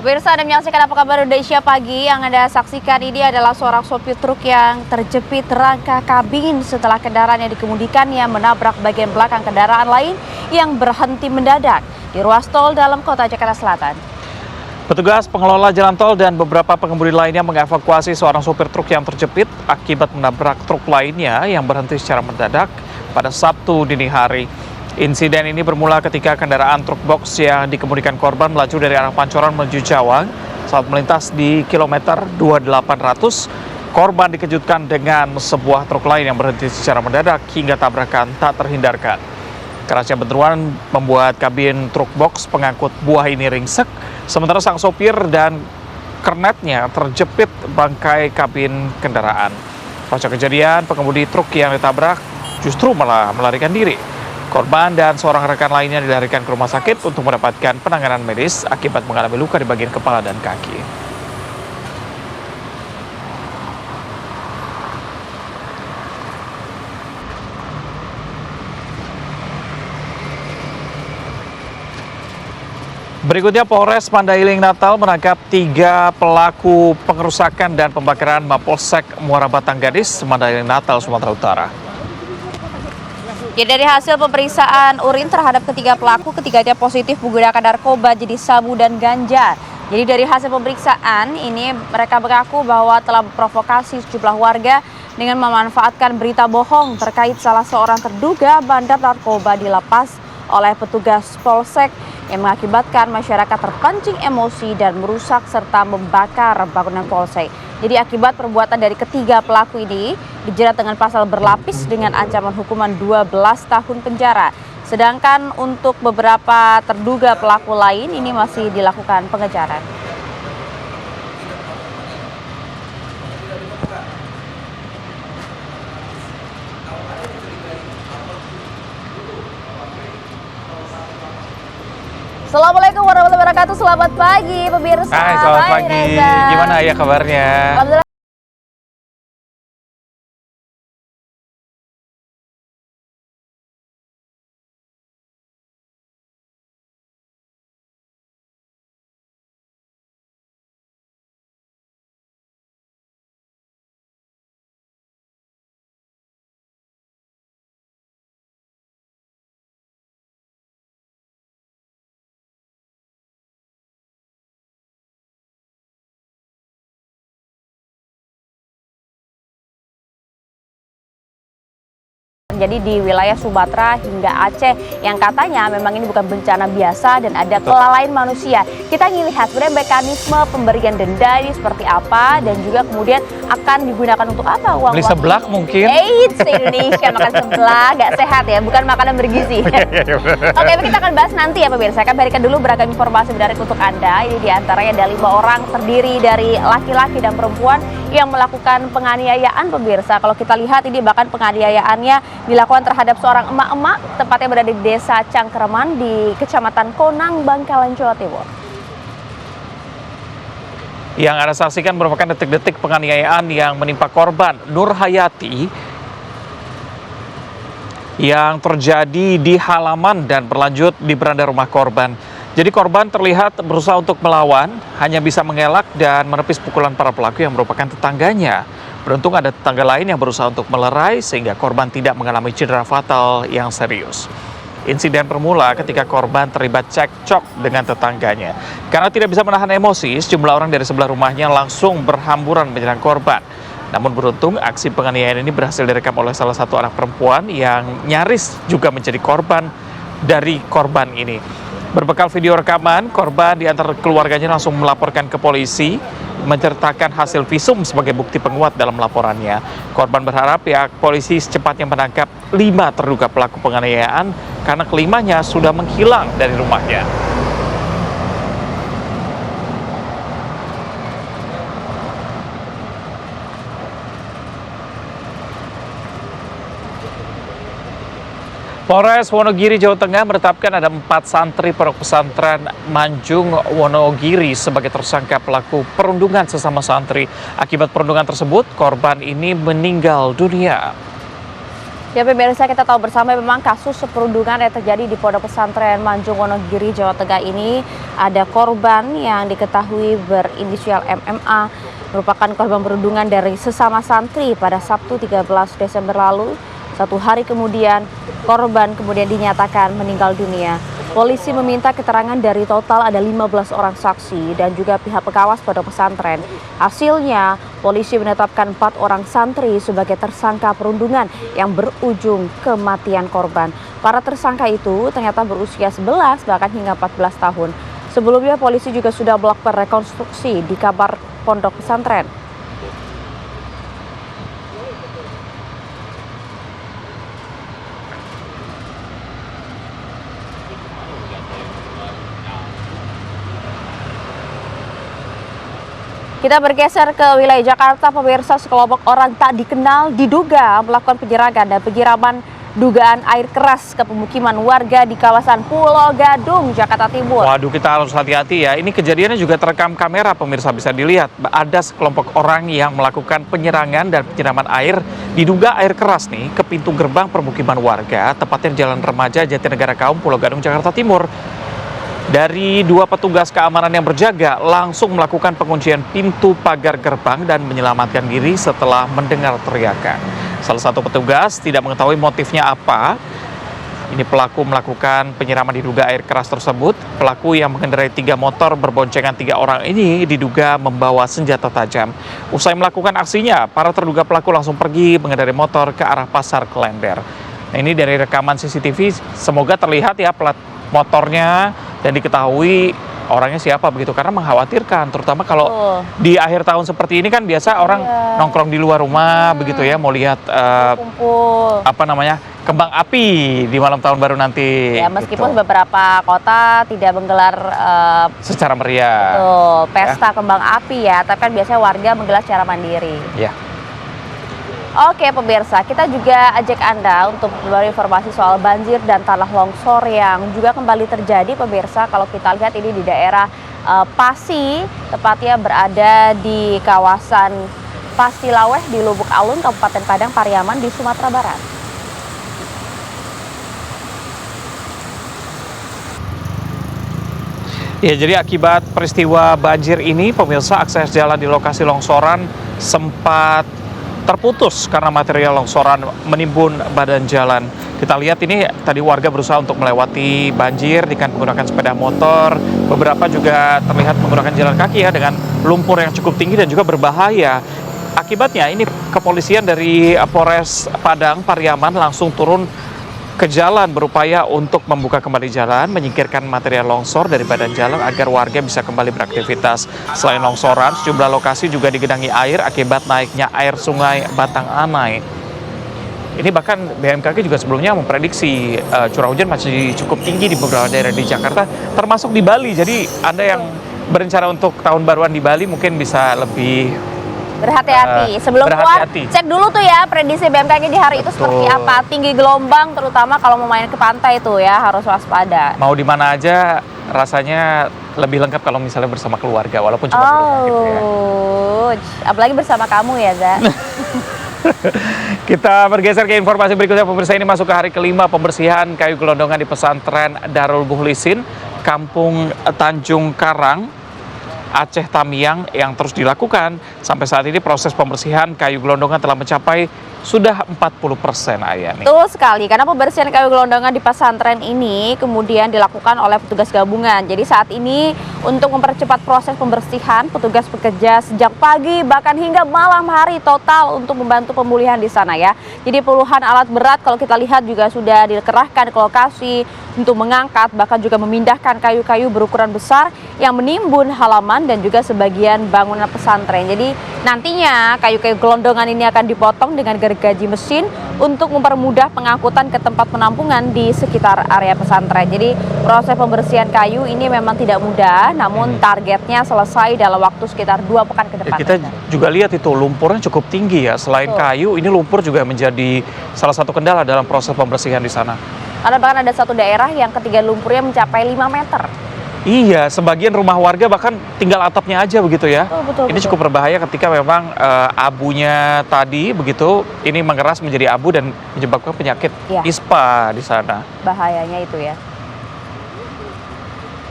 Pemirsa, Anda menyaksikan Apa Kabar Indonesia Pagi. Yang Anda saksikan ini adalah seorang sopir truk yang terjepit rangka kabin setelah kendaraan yang dikemudikannya menabrak bagian belakang kendaraan lain yang berhenti mendadak di ruas tol dalam kota Jakarta Selatan. Petugas pengelola jalan tol dan beberapa pengemudi lainnya mengevakuasi seorang sopir truk yang terjepit akibat menabrak truk lainnya yang berhenti secara mendadak pada Sabtu dini hari. Insiden ini bermula ketika kendaraan truk box yang dikemudikan korban melaju dari arah Pancoran menuju Cawang saat melintas di kilometer 2800. Korban dikejutkan dengan sebuah truk lain yang berhenti secara mendadak hingga tabrakan tak terhindarkan. Kerasnya benturan membuat kabin truk box pengangkut buah ini ringsek, sementara sang sopir dan kernetnya terjepit bangkai kabin kendaraan. Pasca kejadian, pengemudi truk yang ditabrak justru malah melarikan diri. Korban dan seorang rekan lainnya dilarikan ke rumah sakit untuk mendapatkan penanganan medis akibat mengalami luka di bagian kepala dan kaki. Berikutnya, Polres Mandailing Natal menangkap 3 pelaku pengerusakan dan pembakaran Mapolsek Muara Batang Gadis, Mandailing Natal, Sumatera Utara. Ya, dari hasil pemeriksaan urin terhadap ketiga pelaku, ketiganya positif menggunakan narkoba jenis sabu dan ganja. Jadi dari hasil pemeriksaan ini mereka mengaku bahwa telah memprovokasi sejumlah warga dengan memanfaatkan berita bohong terkait salah seorang terduga bandar narkoba dilepas oleh petugas Polsek yang mengakibatkan masyarakat terpancing emosi dan merusak serta membakar bangunan Polsek. Jadi akibat perbuatan dari ketiga pelaku ini dijerat dengan pasal berlapis dengan ancaman hukuman 12 tahun penjara. Sedangkan untuk beberapa terduga pelaku lain ini masih dilakukan pengejaran. Assalamualaikum warahmatullahi wabarakatuh. Selamat pagi pemirsa. Hai, selamat pagi. Reza. Gimana ya kabarnya? Alhamdulillah. Jadi di wilayah Sumatera hingga Aceh yang katanya memang ini bukan bencana biasa dan ada kelalaian manusia. Kita ingin lihat sebenarnya mekanisme pemberian denda ini seperti apa dan juga kemudian akan digunakan untuk apa uang. Beli seblak mungkin? Eits, Indonesia makan seblak gak sehat ya, bukan makanan bergizi. Oke, kita akan bahas nanti ya pemirsa. Saya akan berikan dulu beragam informasi menarik untuk Anda. Ini diantaranya ada 5 orang terdiri dari laki-laki dan perempuan yang melakukan penganiayaan pemirsa. Kalau kita lihat ini bahkan penganiayaannya dilakukan terhadap seorang emak-emak, tepatnya berada di Desa Cangkreman di Kecamatan Konang, Bangkalan, Jawa Timur. Yang Anda saksikan merupakan detik-detik penganiayaan yang menimpa korban Nur Hayati yang terjadi di halaman dan berlanjut di beranda rumah korban. Jadi korban terlihat berusaha untuk melawan, hanya bisa mengelak dan menepis pukulan para pelaku yang merupakan tetangganya. Beruntung ada tetangga lain yang berusaha untuk melerai sehingga korban tidak mengalami cedera fatal yang serius. Insiden bermula ketika korban terlibat cekcok dengan tetangganya. Karena tidak bisa menahan emosi, sejumlah orang dari sebelah rumahnya langsung berhamburan menyerang korban. Namun beruntung aksi penganiayaan ini berhasil direkam oleh salah satu anak perempuan yang nyaris juga menjadi korban dari korban ini. Berbekal video rekaman, korban diantar keluarganya langsung melaporkan ke polisi, menceritakan hasil visum sebagai bukti penguat dalam laporannya. Korban berharap pihak polisi secepatnya menangkap 5 terduga pelaku penganiayaan karena kelimanya sudah menghilang dari rumahnya. Polres Wonogiri, Jawa Tengah menetapkan ada 4 santri pondok pesantren Manjung Wonogiri sebagai tersangka pelaku perundungan sesama santri. Akibat perundungan tersebut, korban ini meninggal dunia. Ya pemirsa, kita tahu bersama memang kasus perundungan yang terjadi di Pondok Pesantren Manjung Wonogiri, Jawa Tengah ini ada korban yang diketahui berinisial MMA merupakan korban perundungan dari sesama santri pada Sabtu 13 Desember lalu. 1 hari kemudian, korban kemudian dinyatakan meninggal dunia. Polisi meminta keterangan dari total ada 15 orang saksi dan juga pihak pengawas pondok pesantren. Hasilnya, polisi menetapkan 4 orang santri sebagai tersangka perundungan yang berujung kematian korban. Para tersangka itu ternyata berusia 11 bahkan hingga 14 tahun. Sebelumnya polisi juga sudah melakukan rekonstruksi di kamar pondok pesantren. Kita bergeser ke wilayah Jakarta, pemirsa. Sekelompok orang tak dikenal diduga melakukan penyerangan dan penyiraman dugaan air keras ke pemukiman warga di kawasan Pulau Gadung, Jakarta Timur. Waduh, kita harus hati-hati ya. Ini kejadiannya juga terekam kamera, pemirsa, bisa dilihat. Ada sekelompok orang yang melakukan penyerangan dan penyiraman air, diduga air keras nih, ke pintu gerbang permukiman warga, tepatnya di Jalan Remaja Jatinegara Kaum, Pulau Gadung, Jakarta Timur. Dari 2 petugas keamanan yang berjaga langsung melakukan penguncian pintu pagar gerbang dan menyelamatkan diri setelah mendengar teriakan. Salah satu petugas tidak mengetahui motifnya apa. Ini pelaku melakukan penyiraman diduga air keras tersebut. Pelaku yang mengendarai 3 motor berboncengan 3 orang ini diduga membawa senjata tajam. Usai melakukan aksinya, para terduga pelaku langsung pergi mengendarai motor ke arah Pasar Klender. Nah, ini dari rekaman CCTV, semoga terlihat ya plat motornya dan diketahui orangnya siapa begitu, karena mengkhawatirkan terutama kalau di akhir tahun seperti ini kan biasa orang nongkrong di luar rumah begitu ya, mau lihat apa namanya, kembang api di malam tahun baru nanti. Ya, meskipun beberapa kota tidak menggelar secara meriah pesta kembang api ya, tapi kan biasanya warga menggelar secara mandiri. Ya. Oke pemirsa, kita juga ajak Anda untuk berbagi informasi soal banjir dan tanah longsor yang juga kembali terjadi, pemirsa. Kalau kita lihat ini di daerah Pasi, tepatnya berada di kawasan Pasilaweh di Lubuk Alun, Kabupaten Padang Pariaman di Sumatera Barat. Ya, jadi akibat peristiwa banjir ini, pemirsa, akses jalan di lokasi longsoran sempat terputus karena material longsoran menimbun badan jalan. Kita lihat ini tadi warga berusaha untuk melewati banjir dengan menggunakan sepeda motor. Beberapa juga terlihat menggunakan jalan kaki ya, dengan lumpur yang cukup tinggi dan juga berbahaya. Akibatnya ini kepolisian dari Polres Padang Pariaman langsung turun ke jalan berupaya untuk membuka kembali jalan, menyingkirkan material longsor dari badan jalan agar warga bisa kembali beraktivitas. Selain longsoran, sejumlah lokasi juga digenangi air akibat naiknya air sungai Batang Anai. Ini bahkan BMKG juga sebelumnya memprediksi curah hujan masih cukup tinggi di beberapa daerah di Jakarta, termasuk di Bali. Jadi Anda yang berencana untuk tahun baruan di Bali mungkin bisa lebih berhati-hati. Sebelum keluar, cek dulu tuh ya prediksi BMKG di hari itu seperti apa. Tinggi gelombang, terutama kalau mau main ke pantai tuh ya, harus waspada. Mau di mana aja rasanya lebih lengkap kalau misalnya bersama keluarga, walaupun cuma berdua gitu ya. Apalagi bersama kamu ya, Za. Kita bergeser ke informasi berikutnya, pemirsa. Ini masuk ke hari kelima pembersihan kayu gelondongan di pesantren Darul Mukhlisin, Kampung Tanjung Karang, Aceh Tamiang yang terus dilakukan. Sampai saat ini proses pembersihan kayu gelondongan telah mencapai sudah 40%, Ayani. Betul sekali, karena pembersihan kayu gelondongan di pesantren ini kemudian dilakukan oleh petugas gabungan. Jadi saat ini untuk mempercepat proses pembersihan, petugas bekerja sejak pagi bahkan hingga malam hari total untuk membantu pemulihan di sana ya. Jadi puluhan alat berat kalau kita lihat juga sudah dikerahkan ke lokasi untuk mengangkat bahkan juga memindahkan kayu-kayu berukuran besar yang menimbun halaman dan juga sebagian bangunan pesantren. Jadi nantinya kayu-kayu gelondongan ini akan dipotong dengan gergaji mesin untuk mempermudah pengangkutan ke tempat penampungan di sekitar area pesantren. Jadi proses pembersihan kayu ini memang tidak mudah, namun targetnya selesai dalam waktu sekitar 2 pekan ke depan. Kita juga lihat itu lumpurnya cukup tinggi ya. Selain kayu, ini lumpur juga menjadi salah satu kendala dalam proses pembersihan di sana. Karena bahkan ada satu daerah yang ketinggian lumpurnya mencapai 5 meter. Iya, sebagian rumah warga bahkan tinggal atapnya aja begitu ya. Betul, betul, Ini betul. cukup berbahaya ketika memang abunya tadi begitu ini mengeras menjadi abu dan menyebabkan penyakit Iya. ispa di sana. Bahayanya itu ya.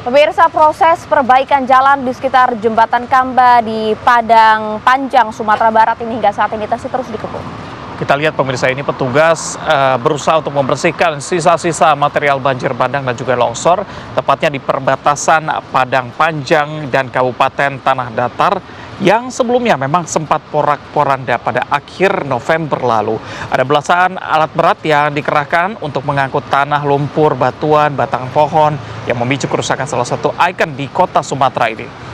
Pemirsa, proses perbaikan jalan di sekitar Jembatan Kamba di Padang Panjang, Sumatera Barat ini hingga saat ini masih terus dikebut. Kita lihat pemirsa ini petugas berusaha untuk membersihkan sisa-sisa material banjir bandang dan juga longsor, tepatnya di perbatasan Padang Panjang dan Kabupaten Tanah Datar yang sebelumnya memang sempat porak-poranda pada akhir November lalu. Ada belasan alat berat yang dikerahkan untuk mengangkut tanah, lumpur, batuan, batang pohon yang memicu kerusakan salah satu ikon di kota Sumatera ini.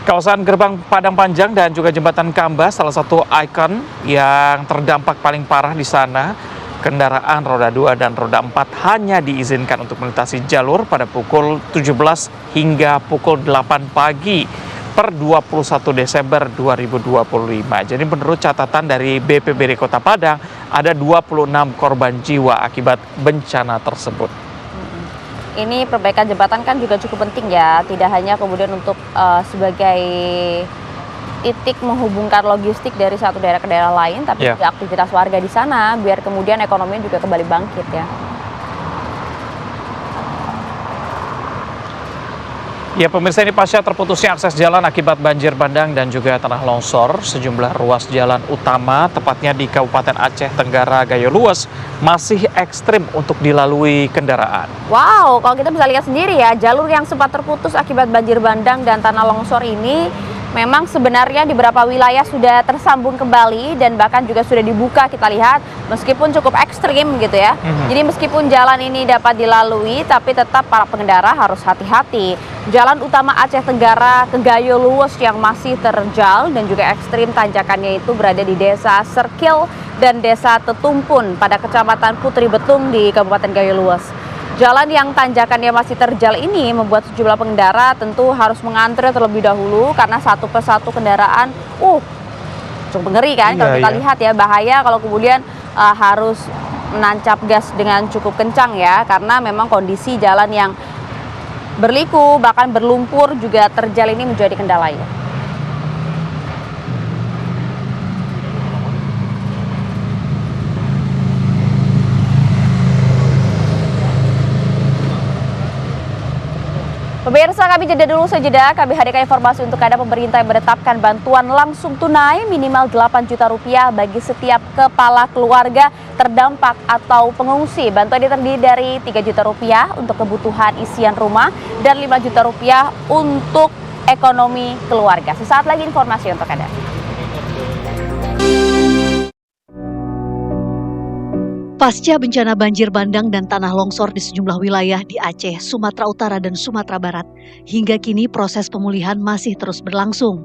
Kawasan Gerbang Padang Panjang dan juga Jembatan Kamba salah satu ikon yang terdampak paling parah di sana. Kendaraan roda 2 dan roda 4 hanya diizinkan untuk melintasi jalur pada pukul 17 hingga pukul 8 pagi per 21 Desember 2025. Jadi menurut catatan dari BPBD Kota Padang ada 26 korban jiwa akibat bencana tersebut. Ini perbaikan jembatan kan juga cukup penting ya, tidak hanya kemudian untuk sebagai titik menghubungkan logistik dari satu daerah ke daerah lain, tapi juga aktivitas warga di sana biar kemudian ekonomi juga kembali bangkit ya. Ya pemirsa, ini pasca terputusnya akses jalan akibat banjir bandang dan juga tanah longsor, sejumlah ruas jalan utama tepatnya di Kabupaten Aceh Tenggara Gayo Luas masih ekstrim untuk dilalui kendaraan. Wow, kalau kita bisa lihat sendiri ya, jalur yang sempat terputus akibat banjir bandang dan tanah longsor ini memang sebenarnya di beberapa wilayah sudah tersambung kembali dan bahkan juga sudah dibuka, kita lihat meskipun cukup ekstrim gitu ya. Jadi meskipun jalan ini dapat dilalui tapi tetap para pengendara harus hati-hati. Jalan utama Aceh Tenggara ke Gayo Luas yang masih terjal dan juga ekstrim tanjakannya itu berada di Desa Serkil dan Desa Tetumpun pada Kecamatan Putri Betung di Kabupaten Gayo Luas. Jalan yang tanjakannya masih terjal ini membuat sejumlah pengendara tentu harus mengantre terlebih dahulu karena satu persatu kendaraan, cukup mengeri kan kalau kita lihat ya, bahaya kalau kemudian harus menancap gas dengan cukup kencang ya, karena memang kondisi jalan yang berliku bahkan berlumpur juga terjal ini menjadi kendalanya. Pemirsa, kami jeda dulu sejeda. Kami hadirkan informasi untuk Anda. Pemerintah yang menetapkan bantuan langsung tunai minimal 8 juta rupiah bagi setiap kepala keluarga terdampak atau pengungsi. Bantuan ini terdiri dari 3 juta rupiah untuk kebutuhan isian rumah dan 5 juta rupiah untuk ekonomi keluarga. Sesaat lagi informasi untuk Anda. Pasca bencana banjir bandang dan tanah longsor di sejumlah wilayah di Aceh, Sumatera Utara, dan Sumatera Barat, hingga kini proses pemulihan masih terus berlangsung.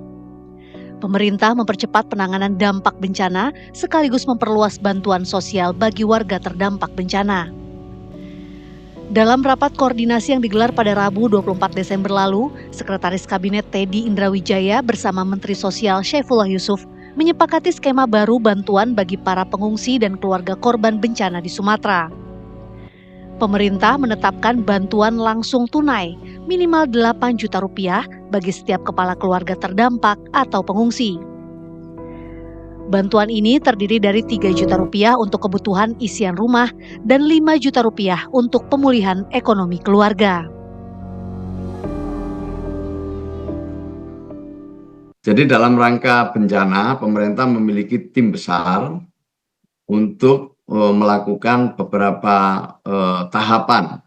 Pemerintah mempercepat penanganan dampak bencana sekaligus memperluas bantuan sosial bagi warga terdampak bencana. Dalam rapat koordinasi yang digelar pada Rabu 24 Desember lalu, Sekretaris Kabinet Teddy Indrawijaya bersama Menteri Sosial Syaifullah Yusuf menyepakati skema baru bantuan bagi para pengungsi dan keluarga korban bencana di Sumatera. Pemerintah menetapkan bantuan langsung tunai minimal 8 juta rupiah bagi setiap kepala keluarga terdampak atau pengungsi. Bantuan ini terdiri dari 3 juta rupiah untuk kebutuhan isian rumah dan 5 juta rupiah untuk pemulihan ekonomi keluarga. Jadi dalam rangka bencana, pemerintah memiliki tim besar untuk melakukan beberapa tahapan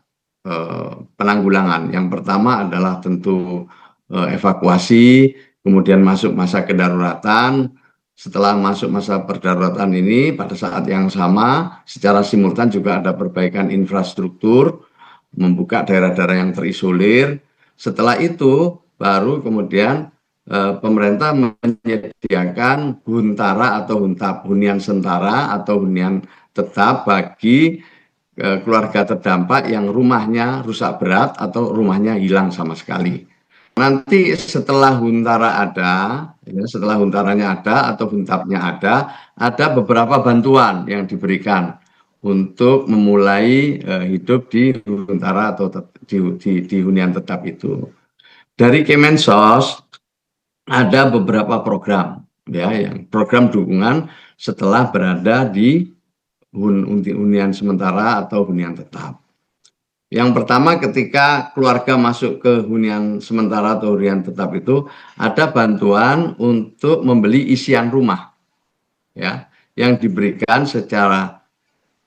penanggulangan. Yang pertama adalah tentu evakuasi, kemudian masuk masa kedaruratan. Setelah masuk masa kedaruratan ini, pada saat yang sama, secara simultan juga ada perbaikan infrastruktur, membuka daerah-daerah yang terisolir. Setelah itu, baru kemudian pemerintah menyediakan huntara atau hunian sementara atau hunian tetap bagi keluarga terdampak yang rumahnya rusak berat atau rumahnya hilang sama sekali. Nanti setelah huntara ada, setelah huntaranya ada atau huntapnya ada beberapa bantuan yang diberikan untuk memulai hidup di huntara atau di hunian tetap itu. Dari Kemensos ada beberapa program, ya, yang program dukungan setelah berada di hunian sementara atau hunian tetap. Yang pertama, ketika keluarga masuk ke hunian sementara atau hunian tetap itu ada bantuan untuk membeli isian rumah, ya, yang diberikan secara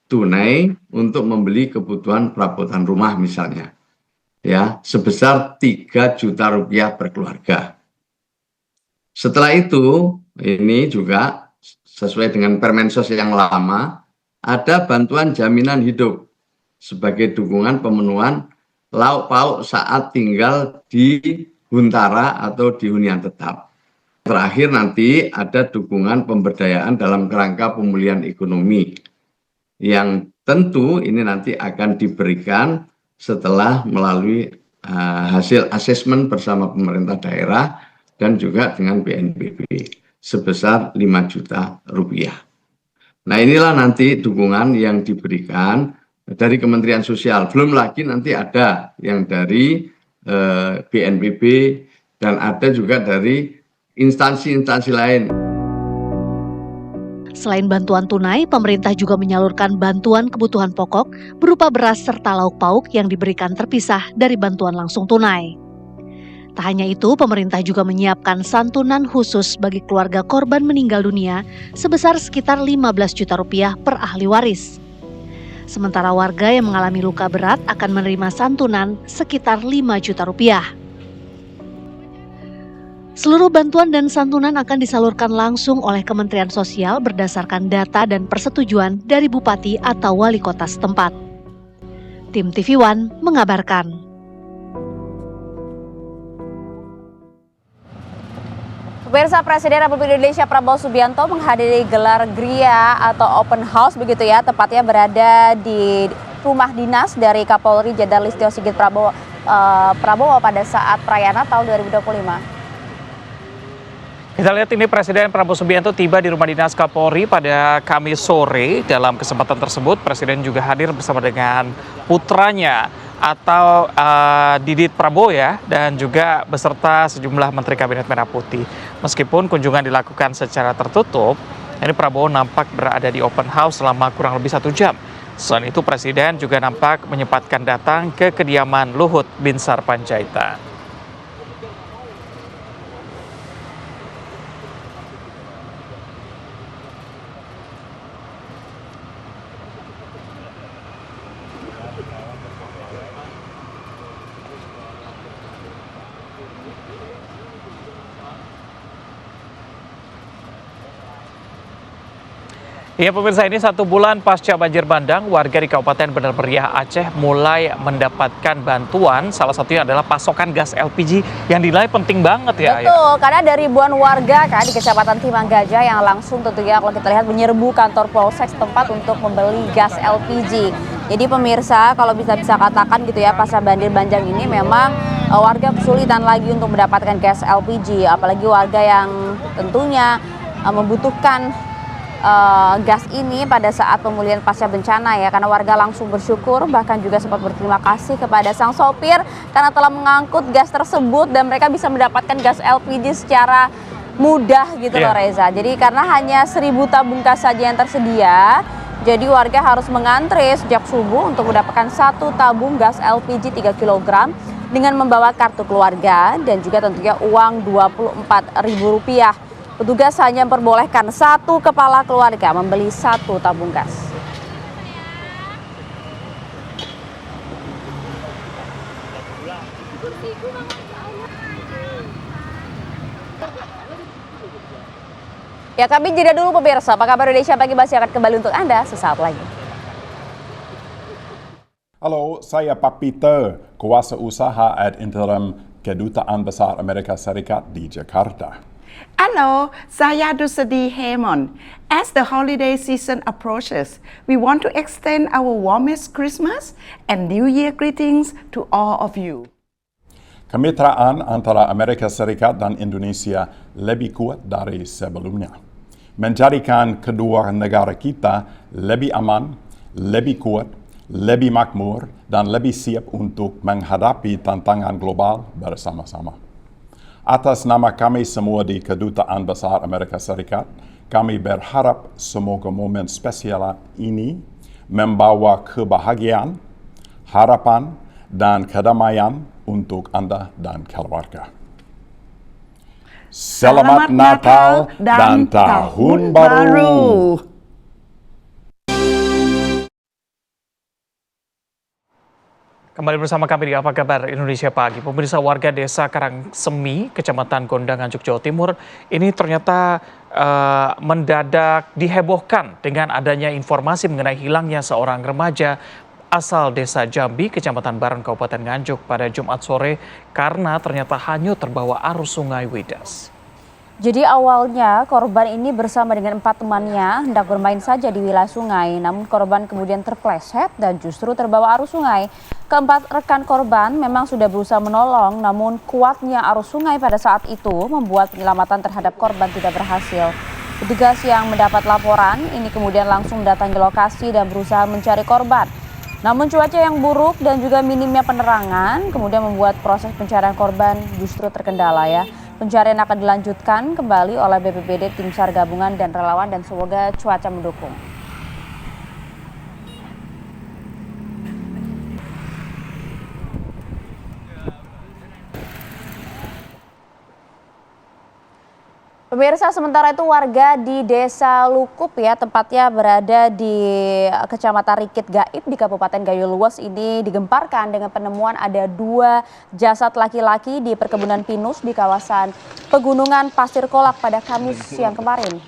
tunai untuk membeli kebutuhan perabotan rumah misalnya, ya, sebesar 3 juta rupiah per keluarga. Setelah itu, ini juga sesuai dengan Permensos yang lama, ada bantuan jaminan hidup sebagai dukungan pemenuhan lauk pauk saat tinggal di huntara atau di hunian tetap. Terakhir nanti ada dukungan pemberdayaan dalam kerangka pemulihan ekonomi yang tentu ini nanti akan diberikan setelah melalui hasil asesmen bersama pemerintah daerah dan juga dengan BNPB sebesar 5 juta rupiah. Nah, inilah nanti dukungan yang diberikan dari Kementerian Sosial. Belum lagi nanti ada yang dari BNPB dan ada juga dari instansi-instansi lain. Selain bantuan tunai, pemerintah juga menyalurkan bantuan kebutuhan pokok berupa beras serta lauk pauk yang diberikan terpisah dari bantuan langsung tunai. Tak hanya itu, pemerintah juga menyiapkan santunan khusus bagi keluarga korban meninggal dunia sebesar sekitar 15 juta rupiah per ahli waris. Sementara warga yang mengalami luka berat akan menerima santunan sekitar 5 juta rupiah. Seluruh bantuan dan santunan akan disalurkan langsung oleh Kementerian Sosial berdasarkan data dan persetujuan dari Bupati atau Wali Kota setempat. Tim TV One mengabarkan. Pemirsa, Presiden Republik Indonesia Prabowo Subianto menghadiri gelar Gria atau Open House begitu ya, tepatnya berada di rumah dinas dari Kapolri Jenderal Listio Sigit Prabowo pada saat perayaan Natal 2025. Kita lihat ini Presiden Prabowo Subianto tiba di rumah dinas Kapolri pada Kamis sore. Dalam kesempatan tersebut, Presiden juga hadir bersama dengan putranya atau Didit Prabowo ya, dan juga beserta sejumlah Menteri Kabinet Merah Putih. Meskipun kunjungan dilakukan secara tertutup, ini Prabowo nampak berada di open house selama kurang lebih 1 jam. Selain itu, Presiden juga nampak menyempatkan datang ke kediaman Luhut Binsar Panjaitan. Ya pemirsa, ini 1 bulan pasca banjir bandang, warga di Kabupaten Bener Meriah Aceh mulai mendapatkan bantuan. Salah satunya adalah pasokan gas LPG yang dinilai penting banget ya. Betul, karena ada ribuan warga kan di Kecamatan Timang Gajah yang langsung tentunya kalau kita lihat menyerbu kantor Polsek setempat untuk membeli gas LPG. Jadi pemirsa, kalau bisa katakan gitu ya, pasca banjir bandang ini memang warga kesulitan lagi untuk mendapatkan gas LPG, apalagi warga yang tentunya membutuhkan gas ini pada saat pemulihan pasca bencana ya, karena warga langsung bersyukur, bahkan juga sempat berterima kasih kepada sang sopir karena telah mengangkut gas tersebut dan mereka bisa mendapatkan gas LPG secara mudah gitu loh Reza. Jadi karena hanya 1.000 tabung gas saja yang tersedia, jadi warga harus mengantre sejak subuh untuk mendapatkan 1 tabung gas LPG 3 kg dengan membawa kartu keluarga dan juga tentunya uang Rp24.000. Petugas hanya memperbolehkan 1 kepala keluarga membeli 1 tabung gas. Ya, kami jeda dulu pemirsa. Apa kabar Indonesia Pagi masih akan kembali untuk Anda sesaat lagi. Halo, saya Pak Peter, kuasa usaha ad interim Kedutaan Besar Amerika Serikat di Jakarta. Hello, saya Dusadi Hemon. As the holiday season approaches, we want to extend our warmest Christmas and New Year greetings to all of you. Kemitraan antara Amerika Serikat dan Indonesia lebih kuat dari sebelumnya, menjadikan kedua negara kita lebih aman, lebih kuat, lebih makmur, dan lebih siap untuk menghadapi tantangan global bersama-sama. Atas nama kami semua di Kedutaan Besar Amerika Serikat, kami berharap semoga momen spesial ini membawa kebahagiaan, harapan, dan kedamaian untuk Anda dan keluarga. Selamat Natal dan Tahun Baru! Kembali bersama kami di Apa Kabar Indonesia Pagi. Pemirsa, warga desa Karangsemi, Kecamatan Gondang, Nganjuk, Jawa Timur, ini ternyata mendadak dihebohkan dengan adanya informasi mengenai hilangnya seorang remaja asal desa Jambi, Kecamatan Baran, Kabupaten Nganjuk pada Jumat sore karena ternyata hanyut terbawa arus Sungai Widas. Jadi awalnya korban ini bersama dengan 4 temannya hendak bermain saja di wilayah sungai. Namun korban kemudian terpleset dan justru terbawa arus sungai. Keempat rekan korban memang sudah berusaha menolong, namun kuatnya arus sungai pada saat itu membuat penyelamatan terhadap korban tidak berhasil. Petugas yang mendapat laporan ini kemudian langsung mendatangi lokasi dan berusaha mencari korban. Namun cuaca yang buruk dan juga minimnya penerangan kemudian membuat proses pencarian korban justru terkendala ya. Pencarian akan dilanjutkan kembali oleh BPBD, tim SAR gabungan dan relawan, dan semoga cuaca mendukung. Pemirsa, sementara itu warga di Desa Lukup ya, tempatnya berada di Kecamatan Rikit Gaib di Kabupaten Gayo Luas ini digemparkan dengan penemuan ada 2 jasad laki-laki di perkebunan pinus di kawasan Pegunungan Pasir Kolak pada Kamis siang kemarin.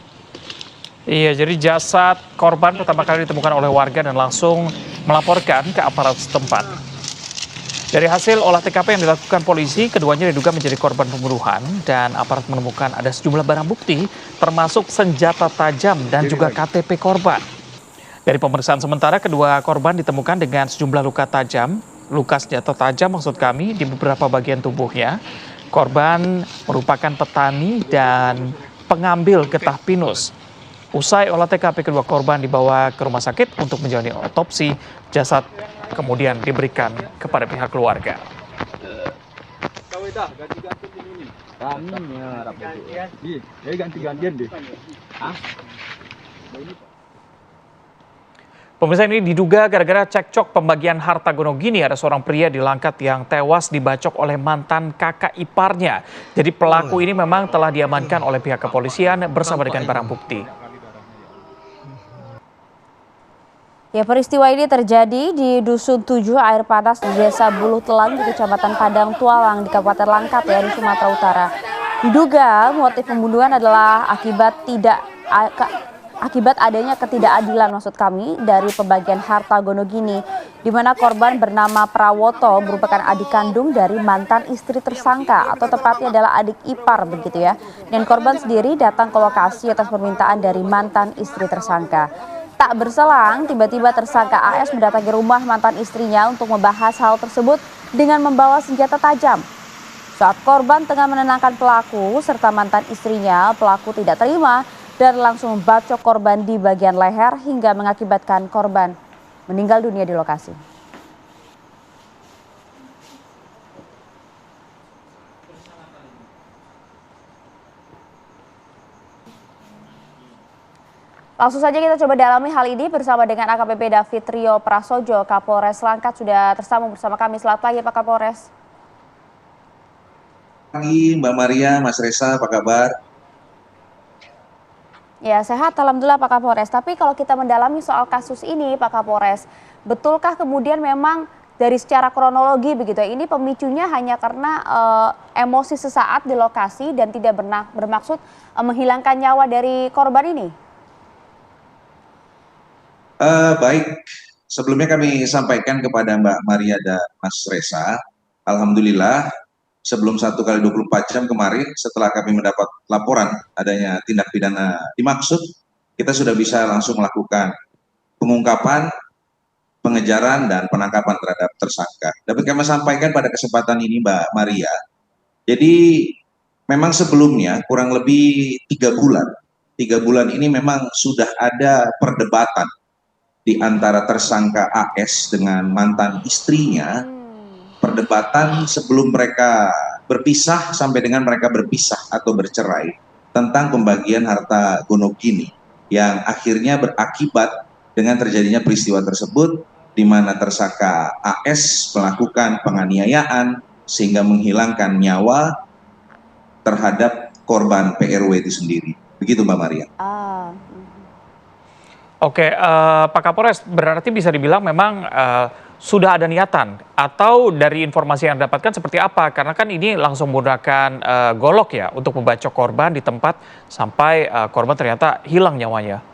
Iya, jadi jasad korban pertama kali ditemukan oleh warga dan langsung melaporkan ke aparat setempat. Dari hasil olah TKP yang dilakukan polisi, keduanya diduga menjadi korban pembunuhan dan aparat menemukan ada sejumlah barang bukti termasuk senjata tajam dan juga KTP korban. Dari pemeriksaan sementara, kedua korban ditemukan dengan sejumlah luka tajam, luka senjata tajam maksud kami di beberapa bagian tubuhnya. Korban merupakan petani dan pengambil getah pinus. Usai olah TKP, kedua korban dibawa ke rumah sakit untuk menjalani otopsi. Jasad kemudian diberikan kepada pihak keluarga. Pemirsa, ini diduga gara-gara cekcok pembagian harta gonogini, ada seorang pria di Langkat yang tewas dibacok oleh mantan kakak iparnya. Jadi pelaku ini memang telah diamankan oleh pihak kepolisian bersama dengan barang bukti. Ya, peristiwa ini terjadi di Dusun 7 Air Panas di Desa Buluh Telang di Kecamatan Padang Tualang di Kabupaten Langkat ya, di Sumatera Utara. Diduga motif pembunuhan adalah akibat adanya ketidakadilan maksud kami dari pembagian harta gonogini, di mana korban bernama Prawoto merupakan adik kandung dari mantan istri tersangka atau tepatnya adalah adik ipar begitu ya. Dan korban sendiri datang ke lokasi atas permintaan dari mantan istri tersangka. Tak berselang, tiba-tiba tersangka AS mendatangi rumah mantan istrinya untuk membahas hal tersebut dengan membawa senjata tajam. Saat korban tengah menenangkan pelaku serta mantan istrinya, pelaku tidak terima dan langsung membacok korban di bagian leher hingga mengakibatkan korban meninggal dunia di lokasi. Langsung saja kita coba dalami hal ini bersama dengan AKBP David Rio Prasojo, Kapolres Langkat sudah tersambung bersama kami. Selamat pagi Pak Kapolres. Pagi Mbak Maria, Mas Reza, apa kabar? Ya, sehat alhamdulillah Pak Kapolres. Tapi kalau kita mendalami soal kasus ini Pak Kapolres, betulkah kemudian memang dari secara kronologi begitu ya, ini pemicunya hanya karena emosi sesaat di lokasi dan tidak bermaksud menghilangkan nyawa dari korban ini? Baik, sebelumnya kami sampaikan kepada Mbak Maria dan Mas Reza, alhamdulillah sebelum 1x24 jam kemarin setelah kami mendapat laporan adanya tindak pidana dimaksud, kita sudah bisa langsung melakukan pengungkapan, pengejaran, dan penangkapan terhadap tersangka. Dapat kami sampaikan pada kesempatan ini Mbak Maria, jadi memang sebelumnya kurang lebih 3 bulan ini memang sudah ada perdebatan di antara tersangka AS dengan mantan istrinya, perdebatan sebelum mereka berpisah sampai dengan mereka berpisah atau bercerai tentang pembagian harta gonogini yang akhirnya berakibat dengan terjadinya peristiwa tersebut di mana tersangka AS melakukan penganiayaan sehingga menghilangkan nyawa terhadap korban PRW itu sendiri. Begitu Mbak Maria. Oke, Pak Kapolres, berarti bisa dibilang memang sudah ada niatan atau dari informasi yang dapatkan seperti apa? Karena kan ini langsung menggunakan golok ya untuk membacok korban di tempat sampai korban ternyata hilang nyawanya.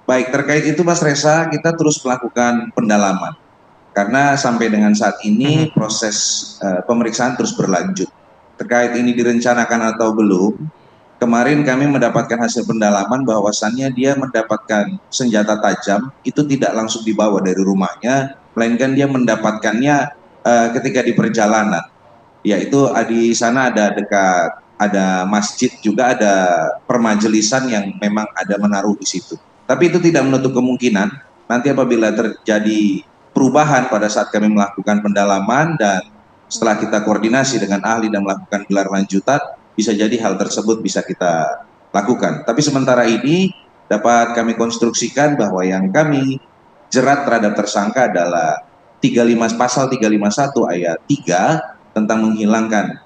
Baik, terkait itu Mas Reza, kita terus melakukan pendalaman. Karena sampai dengan saat ini proses pemeriksaan terus berlanjut. Terkait ini direncanakan atau belum, kemarin kami mendapatkan hasil pendalaman bahwasannya dia mendapatkan senjata tajam itu tidak langsung dibawa dari rumahnya, melainkan dia mendapatkannya ketika di perjalanan. Yaitu di sana ada dekat ada masjid juga ada permajelisan yang memang ada menaruh di situ. Tapi itu tidak menutup kemungkinan nanti apabila terjadi perubahan pada saat kami melakukan pendalaman dan setelah kita koordinasi dengan ahli dan melakukan gelar lanjutan, bisa jadi hal tersebut bisa kita lakukan. Tapi sementara ini dapat kami konstruksikan bahwa yang kami jerat terhadap tersangka adalah pasal 351 ayat 3 tentang menghilangkan,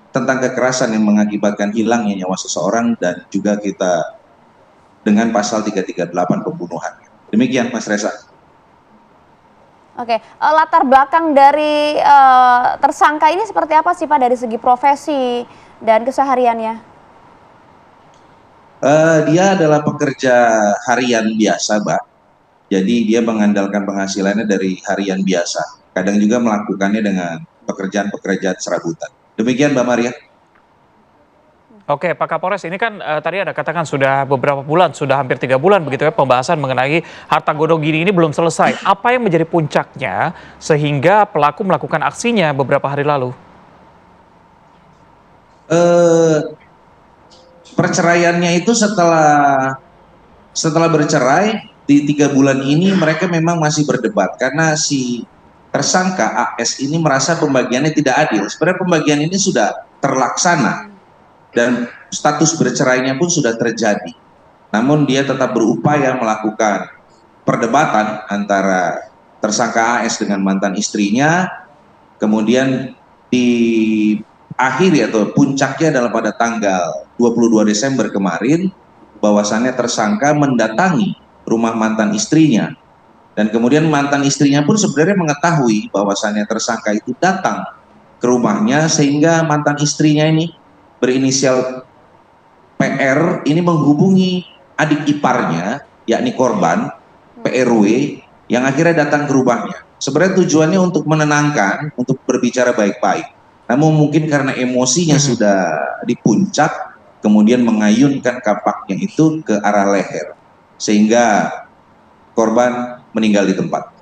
tentang kekerasan yang mengakibatkan hilangnya nyawa seseorang, dan juga kita dengan pasal 338 pembunuhan. Demikian Mas Reza. Oke, latar belakang dari tersangka ini seperti apa sih Pak dari segi profesi dan kesehariannya? Dia adalah pekerja harian biasa, Mbak. Jadi dia mengandalkan penghasilannya dari harian biasa. Kadang juga melakukannya dengan pekerjaan-pekerjaan serabutan. Demikian Mbak Maria. Oke, Pak Kapolres, ini kan tadi ada katakan sudah beberapa bulan, sudah hampir 3 bulan begitu ya pembahasan mengenai harta gonogini ini belum selesai. Apa yang menjadi puncaknya sehingga pelaku melakukan aksinya beberapa hari lalu? Perceraiannya itu setelah bercerai di 3 bulan ini mereka memang masih berdebat karena si tersangka AS ini merasa pembagiannya tidak adil. Sebenarnya pembagian ini sudah terlaksana dan status bercerainya pun sudah terjadi. Namun dia tetap berupaya melakukan perdebatan antara tersangka AS dengan mantan istrinya, kemudian di akhir atau puncaknya adalah pada tanggal 22 Desember kemarin, bahwasannya tersangka mendatangi rumah mantan istrinya. Dan kemudian mantan istrinya pun sebenarnya mengetahui bahwasannya tersangka itu datang ke rumahnya, sehingga mantan istrinya ini berinisial PR ini menghubungi adik iparnya, yakni korban PRW, yang akhirnya datang ke rumahnya. Sebenarnya tujuannya untuk menenangkan, untuk berbicara baik-baik. Namun mungkin karena emosinya sudah di puncak, kemudian mengayunkan kapaknya itu ke arah leher, sehingga korban meninggal di tempat.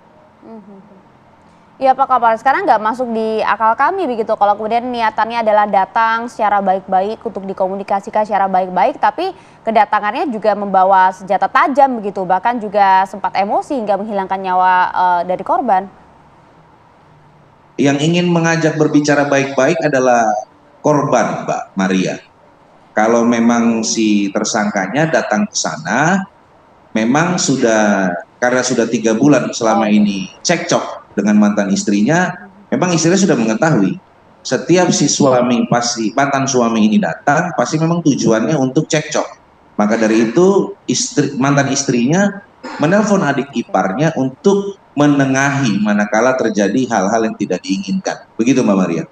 Iya Pak Kapolres, sekarang nggak masuk di akal kami begitu kalau kemudian niatannya adalah datang secara baik-baik untuk dikomunikasikan secara baik-baik, tapi kedatangannya juga membawa senjata tajam begitu, bahkan juga sempat emosi hingga menghilangkan nyawa dari korban. Yang ingin mengajak berbicara baik-baik adalah korban, Mbak Maria. Kalau memang si tersangkanya datang ke sana, memang karena sudah 3 bulan selama ini cekcok dengan mantan istrinya, memang istrinya sudah mengetahui setiap si mantan suami ini datang pasti memang tujuannya untuk cekcok. Maka dari itu mantan istrinya menelpon adik iparnya untuk menengahi manakala terjadi hal-hal yang tidak diinginkan. Begitu Mbak Maria.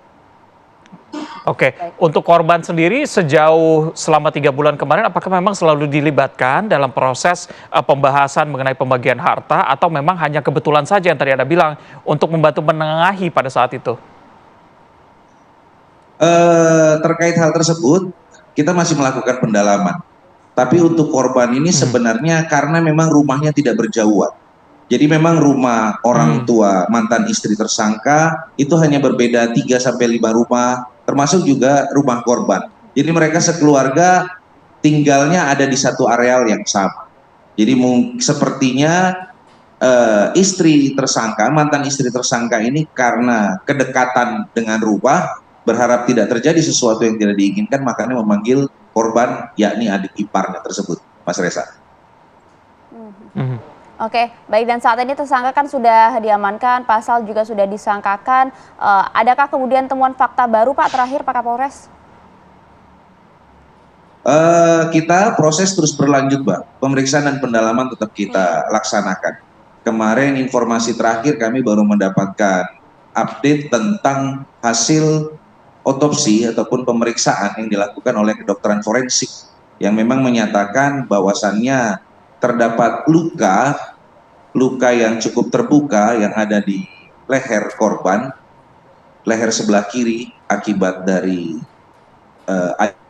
Oke, untuk korban sendiri sejauh selama 3 bulan kemarin, apakah memang selalu dilibatkan dalam proses pembahasan mengenai pembagian harta atau memang hanya kebetulan saja yang tadi Anda bilang untuk membantu menengahi pada saat itu? Terkait hal tersebut, kita masih melakukan pendalaman. Tapi untuk korban ini sebenarnya karena memang rumahnya tidak berjauhan. Jadi memang rumah orang tua mantan istri tersangka itu hanya berbeda 3-5 rumah, termasuk juga rumah korban. Jadi mereka sekeluarga tinggalnya ada di satu areal yang sama. Jadi sepertinya mantan istri tersangka ini karena kedekatan dengan Rubah, berharap tidak terjadi sesuatu yang tidak diinginkan, makanya memanggil korban, yakni adik iparnya tersebut, Mas Reza. Oke, baik, dan saat ini tersangka kan sudah diamankan, pasal juga sudah disangkakan. Adakah kemudian temuan fakta baru Pak terakhir Pak Kapolres? Kita proses terus berlanjut, Mbak. Pemeriksaan dan pendalaman tetap kita laksanakan. Kemarin informasi terakhir kami baru mendapatkan update tentang hasil otopsi ataupun pemeriksaan yang dilakukan oleh kedokteran forensik yang memang menyatakan bahwasannya terdapat luka yang cukup terbuka yang ada di leher korban, leher sebelah kiri akibat dari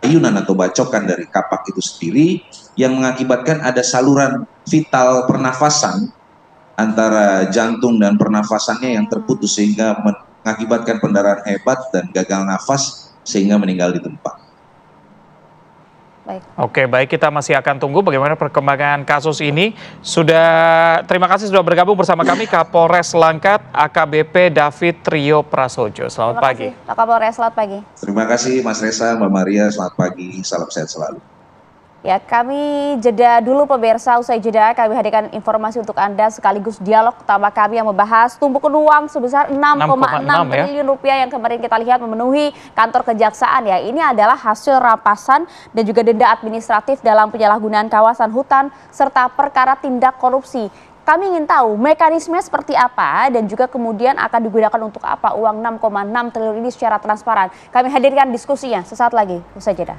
ayunan atau bacokan dari kapak itu sendiri yang mengakibatkan ada saluran vital pernafasan antara jantung dan pernafasannya yang terputus sehingga mengakibatkan pendarahan hebat dan gagal nafas sehingga meninggal di tempat. Baik. Oke, baik, kita masih akan tunggu bagaimana perkembangan kasus ini. Terima kasih sudah bergabung bersama kami Kapolres Langkat AKBP David Trio Prasojo. Selamat pagi. Pak Kapolres, selamat pagi. Terima kasih Mas Reza, Mbak Maria, selamat pagi, salam sehat selalu. Ya, kami jeda dulu pemirsa, usai jeda kami hadirkan informasi untuk Anda sekaligus dialog utama kami yang membahas tumpukan uang sebesar 6,6 triliun rupiah yang kemarin kita lihat memenuhi kantor kejaksaan ya. Ini adalah hasil rampasan dan juga denda administratif dalam penyalahgunaan kawasan hutan serta perkara tindak korupsi. Kami ingin tahu mekanisme seperti apa dan juga kemudian akan digunakan untuk apa uang 6,6 triliun ini secara transparan. Kami hadirkan diskusinya sesaat lagi, usai jeda.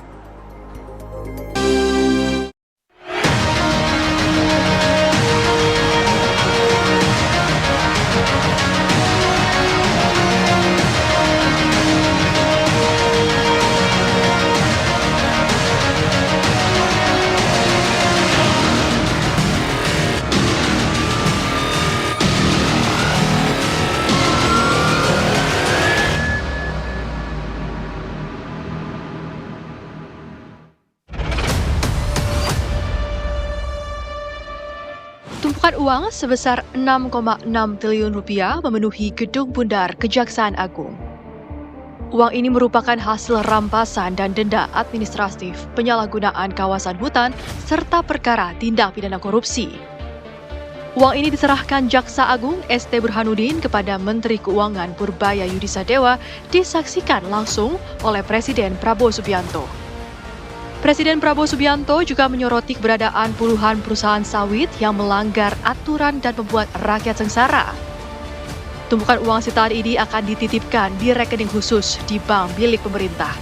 Tumpukan uang sebesar 6,6 triliun rupiah memenuhi Gedung Bundar Kejaksaan Agung. Uang ini merupakan hasil rampasan dan denda administratif penyalahgunaan kawasan hutan serta perkara tindak pidana korupsi. Uang ini diserahkan Jaksa Agung ST Burhanuddin kepada Menteri Keuangan Purbaya Yudisadewa disaksikan langsung oleh Presiden Prabowo Subianto. Presiden Prabowo Subianto juga menyoroti keberadaan puluhan perusahaan sawit yang melanggar aturan dan membuat rakyat sengsara. Tumpukan uang sitaan ini akan dititipkan di rekening khusus di bank milik pemerintah.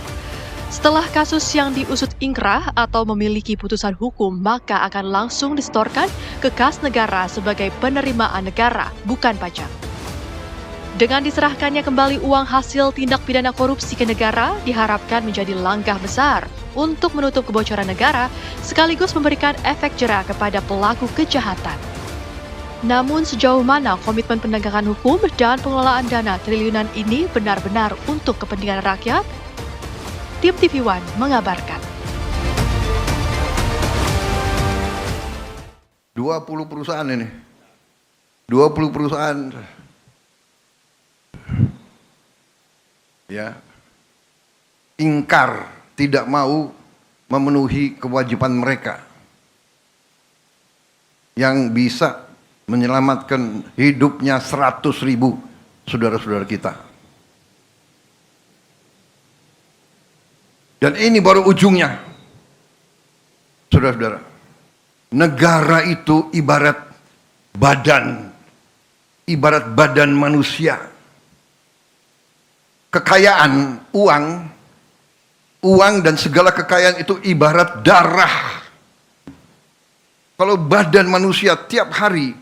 Setelah kasus yang diusut ingkrah atau memiliki putusan hukum, maka akan langsung disetorkan ke kas negara sebagai penerimaan negara, bukan pajak. Dengan diserahkannya kembali uang hasil tindak pidana korupsi ke negara, diharapkan menjadi langkah besar untuk menutup kebocoran negara, sekaligus memberikan efek jera kepada pelaku kejahatan. Namun sejauh mana komitmen penegakan hukum dan pengelolaan dana triliunan ini benar-benar untuk kepentingan rakyat? Tim TV One mengabarkan. 20 perusahaan ini. 20 perusahaan. Ya. Ingkar, tidak mau memenuhi kewajiban mereka. Yang bisa menyelamatkan hidupnya 100.000 saudara-saudara kita. Dan ini baru ujungnya. Saudara-saudara, negara itu ibarat badan manusia. Kekayaan, uang dan segala kekayaan itu ibarat darah. Kalau badan manusia tiap hari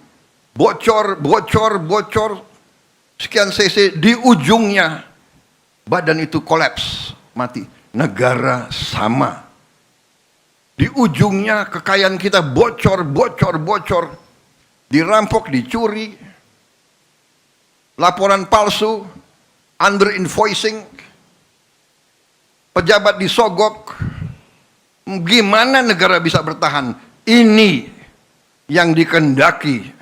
bocor, sekian cc, di ujungnya badan itu kolaps, mati. Negara sama. Di ujungnya kekayaan kita bocor, dirampok, dicuri, laporan palsu, under invoicing, pejabat disogok. Gimana negara bisa bertahan? Ini yang dikehendaki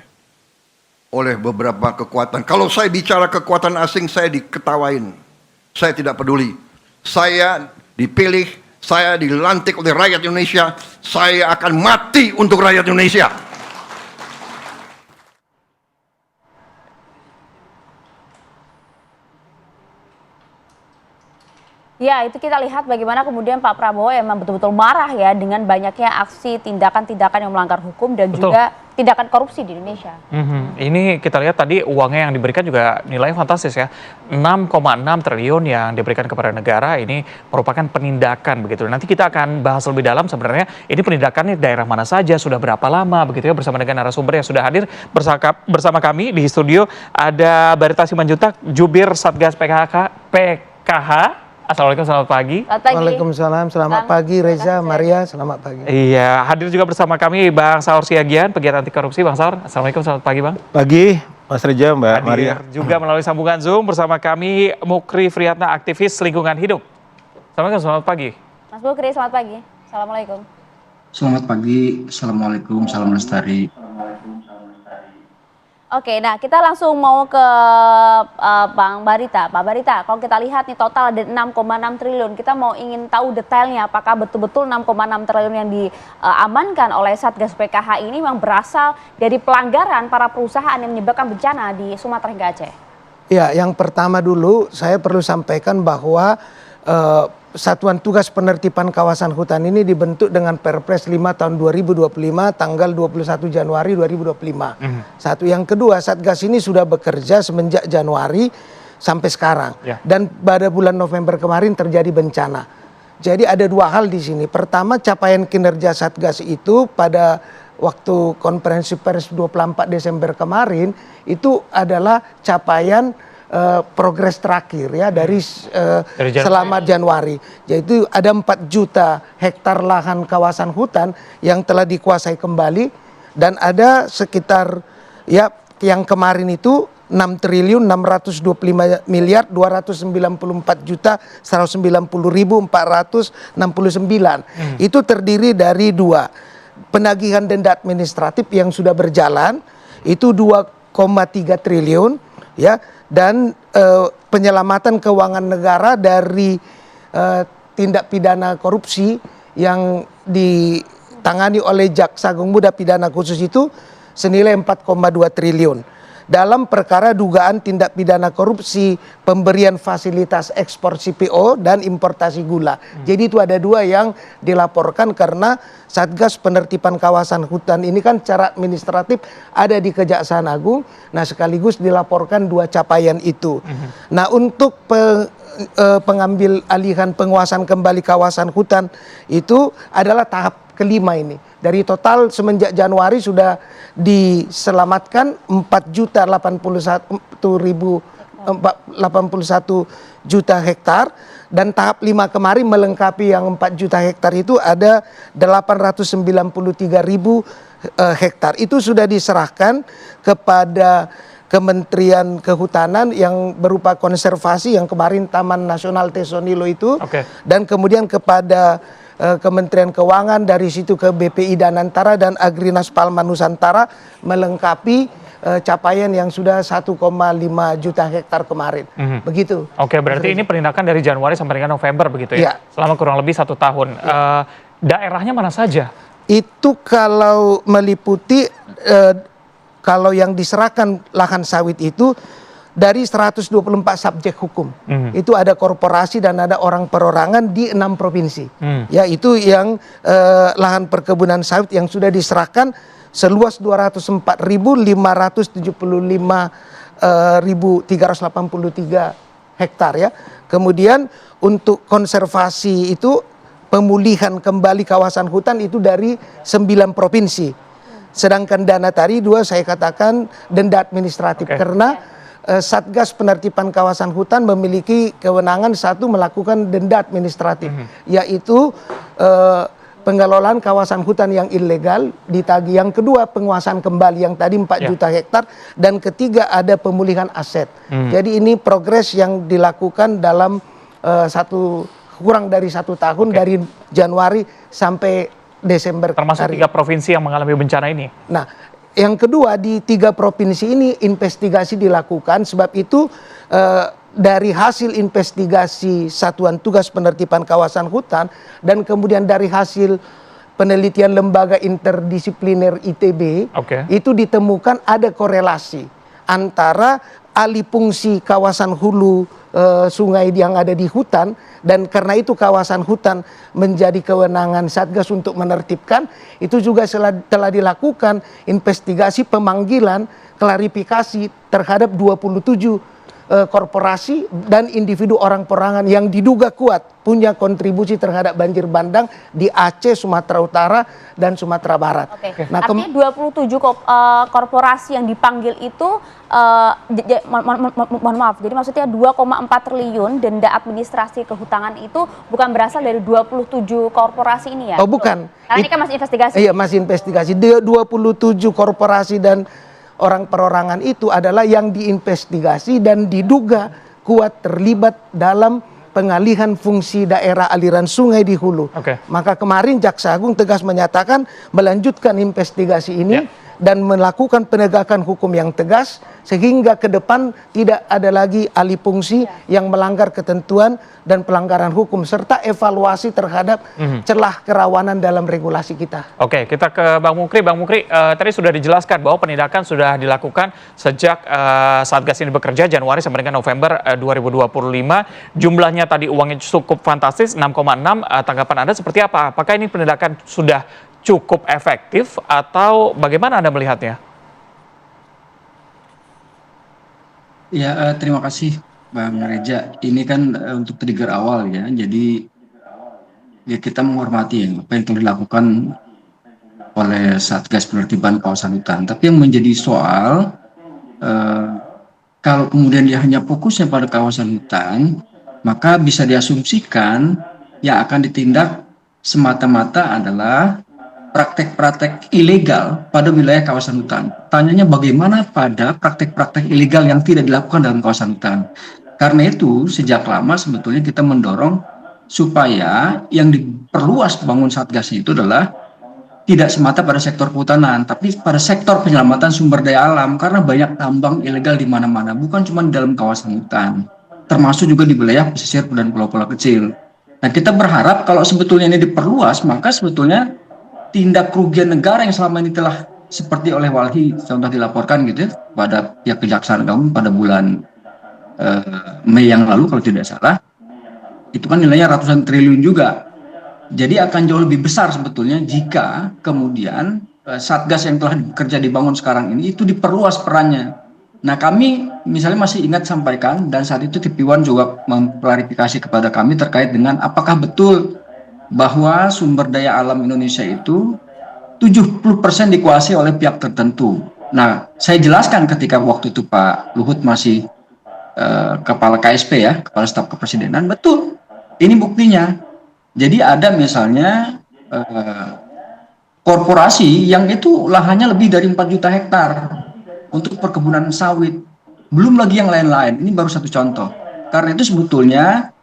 oleh beberapa kekuatan. Kalau saya bicara kekuatan asing, saya diketawain. Saya tidak peduli. Saya dipilih, saya dilantik oleh rakyat Indonesia, saya akan mati untuk rakyat Indonesia. Ya, itu kita lihat bagaimana kemudian Pak Prabowo emang betul-betul marah ya dengan banyaknya aksi tindakan-tindakan yang melanggar hukum dan Betul. juga tindakan korupsi di Indonesia. Ini kita lihat tadi uangnya yang diberikan juga nilainya fantastis ya. 6,6 triliun yang diberikan kepada negara ini merupakan penindakan begitu. Nanti kita akan bahas lebih dalam sebenarnya ini penindakannya daerah mana saja, sudah berapa lama begitu ya, bersama dengan narasumber yang sudah hadir bersama kami di studio. Ada Barita Simanjuntak, Jubir Satgas PKH. Assalamualaikum, selamat pagi. Selamat pagi. Waalaikumsalam, selamat Bang, pagi Reza, terima kasih. Maria, selamat pagi. Iya, hadir juga bersama kami Bang Saur Siagian, pegiat anti korupsi. Bang Saur, Assalamualaikum, selamat pagi Bang. Pagi, Mas Reza, Mbak Hadir Maria. juga melalui sambungan Zoom bersama kami Mukri Friyatna, aktivis lingkungan hidup. Assalamualaikum, selamat pagi. Mas Bukri, selamat pagi. Assalamualaikum. Selamat pagi, Assalamualaikum, salam lestari. Oke, nah kita langsung mau ke Bang Barita. Pak Barita, kalau kita lihat nih total ada 6,6 triliun. Kita mau ingin tahu detailnya apakah betul-betul 6,6 triliun yang diamankan oleh Satgas PKH ini memang berasal dari pelanggaran para perusahaan yang menyebabkan bencana di Sumatera hingga Aceh. Ya, yang pertama dulu saya perlu sampaikan bahwa Satuan Tugas Penertiban Kawasan Hutan ini dibentuk dengan Perpres 5 tahun 2025 tanggal 21 Januari 2025. Satu, yang kedua, Satgas ini sudah bekerja semenjak Januari sampai sekarang. Dan pada bulan November kemarin terjadi bencana. Jadi ada dua hal di sini. Pertama, capaian kinerja Satgas itu pada waktu konferensi pers 24 Desember kemarin itu adalah capaian progres terakhir ya dari selama Januari, yaitu ada 4 juta hektar lahan kawasan hutan yang telah dikuasai kembali dan ada sekitar ya yang kemarin itu 6 triliun 625 miliar 294 juta 190.469. Itu terdiri dari 2 penagihan denda administratif yang sudah berjalan itu 2,3 triliun ya, dan penyelamatan keuangan negara dari tindak pidana korupsi yang ditangani oleh Jaksa Agung Muda Pidana Khusus itu senilai 4,2 triliun. Dalam perkara dugaan tindak pidana korupsi pemberian fasilitas ekspor CPO dan importasi gula. Jadi itu ada 2 yang dilaporkan karena Satgas Penertiban Kawasan Hutan ini kan secara administratif ada di Kejaksaan Agung. Nah sekaligus dilaporkan 2 capaian itu. Nah untuk pengambil alihan penguasaan kembali kawasan hutan itu adalah tahap kelima ini. Dari total semenjak Januari sudah diselamatkan 4.081.081 juta hektar dan tahap 5 kemarin melengkapi yang 4 juta hektar itu ada 893.000 hektar. Itu sudah diserahkan kepada Kementerian Kehutanan yang berupa konservasi yang kemarin Taman Nasional Tesonilo itu dan kemudian kepada Kementerian Keuangan, dari situ ke BPI Danantara dan Agrinas Palma Nusantara melengkapi capaian yang sudah 1,5 juta hektar kemarin. Begitu. Oke, berarti ini penindakan dari Januari sampai dengan November begitu ya? Selama kurang lebih 1 tahun. Daerahnya mana saja? Itu kalau meliputi kalau yang diserahkan lahan sawit itu dari 124 subjek hukum. Itu ada korporasi dan ada orang perorangan di 6 provinsi. Ya, itu yang lahan perkebunan sawit yang sudah diserahkan seluas 204.575.383 hektar ya. Kemudian untuk konservasi itu pemulihan kembali kawasan hutan itu dari 9 provinsi. Sedangkan dana tadi 2 saya katakan denda administratif karena Satgas Penertiban Kawasan Hutan memiliki kewenangan satu melakukan denda administratif, yaitu pengelolaan kawasan hutan yang ilegal ditagih. Yang kedua penguasaan kembali yang tadi 4 juta hektar dan ketiga ada pemulihan aset. Jadi ini progres yang dilakukan dalam kurang dari 1 tahun dari Januari sampai Desember. Termasuk hari. 3 provinsi yang mengalami bencana ini. Nah, yang kedua di 3 provinsi ini investigasi dilakukan, sebab itu dari hasil investigasi Satuan Tugas Penertiban Kawasan Hutan dan kemudian dari hasil penelitian lembaga interdisipliner ITB, itu ditemukan ada korelasi antara alih fungsi kawasan hulu sungai yang ada di hutan, dan karena itu kawasan hutan menjadi kewenangan Satgas untuk menertibkan. Itu juga telah dilakukan investigasi, pemanggilan, klarifikasi terhadap 27 korporasi dan individu orang perorangan yang diduga kuat punya kontribusi terhadap banjir bandang di Aceh, Sumatera Utara, dan Sumatera Barat. Oke. Nah, Artinya 27 korporasi yang dipanggil itu, mohon maaf, jadi maksudnya 2,4 triliun denda administrasi kehutanan itu bukan berasal dari 27 korporasi ini ya? Oh bukan. Karena ini kan masih investigasi. Iya, masih investigasi. 27 korporasi dan orang perorangan itu adalah yang diinvestigasi dan diduga kuat terlibat dalam pengalihan fungsi daerah aliran sungai di hulu. Maka kemarin Jaksa Agung tegas menyatakan melanjutkan investigasi ini dan melakukan penegakan hukum yang tegas sehingga ke depan tidak ada lagi alih fungsi yang melanggar ketentuan dan pelanggaran hukum, serta evaluasi terhadap celah kerawanan dalam regulasi kita. Oke, kita ke Bang Mukri. Bang Mukri, tadi sudah dijelaskan bahwa penindakan sudah dilakukan sejak Satgas ini bekerja Januari sampai dengan November 2025. Jumlahnya tadi uangnya cukup fantastis, 6,6. Tanggapan Anda seperti apa? Apakah ini penindakan sudah cukup efektif atau bagaimana Anda melihatnya? Ya, terima kasih Bang Reja. Ini kan untuk trigger awal ya, jadi ya kita menghormati ya, apa yang telah dilakukan oleh Satgas Penertiban Kawasan Hutan. Tapi yang menjadi soal, kalau kemudian dia hanya fokusnya pada kawasan hutan, maka bisa diasumsikan yang akan ditindak semata-mata adalah praktek-praktek ilegal pada wilayah kawasan hutan. Tanyanya bagaimana pada praktek-praktek ilegal yang tidak dilakukan dalam kawasan hutan. Karena itu sejak lama sebetulnya kita mendorong supaya yang diperluas bangun Satgas itu adalah tidak semata pada sektor kehutanan, tapi pada sektor penyelamatan sumber daya alam, karena banyak tambang ilegal di mana-mana, bukan cuma di dalam kawasan hutan, termasuk juga di wilayah pesisir dan pulau-pulau kecil. Nah, kita berharap kalau sebetulnya ini diperluas, maka sebetulnya tindak kerugian negara yang selama ini telah seperti oleh Walhi contoh dilaporkan gitu ya, pada pihak Kejaksaan Agung pada bulan Mei yang lalu kalau tidak salah, itu kan nilainya ratusan triliun juga. Jadi akan jauh lebih besar sebetulnya jika kemudian Satgas yang telah bekerja dibangun sekarang ini itu diperluas perannya. Nah, kami misalnya masih ingat sampaikan, dan saat itu TV1 juga mengklarifikasi kepada kami terkait dengan apakah betul bahwa sumber daya alam Indonesia itu 70% dikuasai oleh pihak tertentu. Nah, saya jelaskan ketika waktu itu Pak Luhut masih kepala KSP ya, kepala staf kepresidenan, betul. Ini buktinya. Jadi ada misalnya korporasi yang itu lahannya lebih dari 4 juta hektar untuk perkebunan sawit. Belum lagi yang lain-lain. Ini baru satu contoh. Karena itu sebetulnya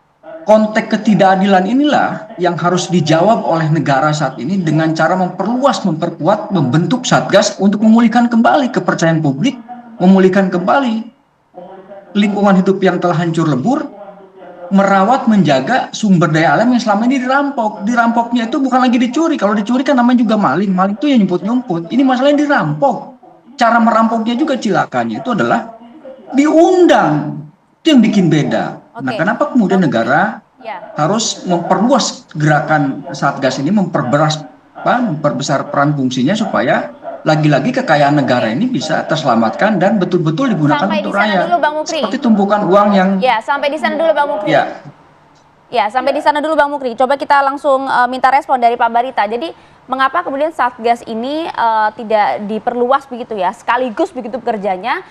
konteks ketidakadilan inilah yang harus dijawab oleh negara saat ini dengan cara memperluas, memperkuat, membentuk Satgas untuk memulihkan kembali kepercayaan publik, memulihkan kembali lingkungan hidup yang telah hancur lebur, merawat, menjaga sumber daya alam yang selama ini dirampok. Dirampoknya itu bukan lagi dicuri. Kalau dicuri kan namanya juga maling. Maling itu yang nyumput-nyumput. Ini masalahnya dirampok. Cara merampoknya juga cilakanya itu adalah diundang. Itu yang bikin beda. Nah, kenapa kemudian negara harus memperluas gerakan Satgas ini, memperbesar peran fungsinya supaya lagi-lagi kekayaan negara ini bisa terselamatkan dan betul-betul digunakan untuk rakyat. Seperti tumpukan uang yang... Ya, sampai di sana dulu Bang Mukri. Ya, sampai di sana dulu Bang Mukri. Coba kita langsung minta respon dari Pak Barita. Jadi, mengapa kemudian Satgas ini tidak diperluas begitu ya, sekaligus begitu bekerjanya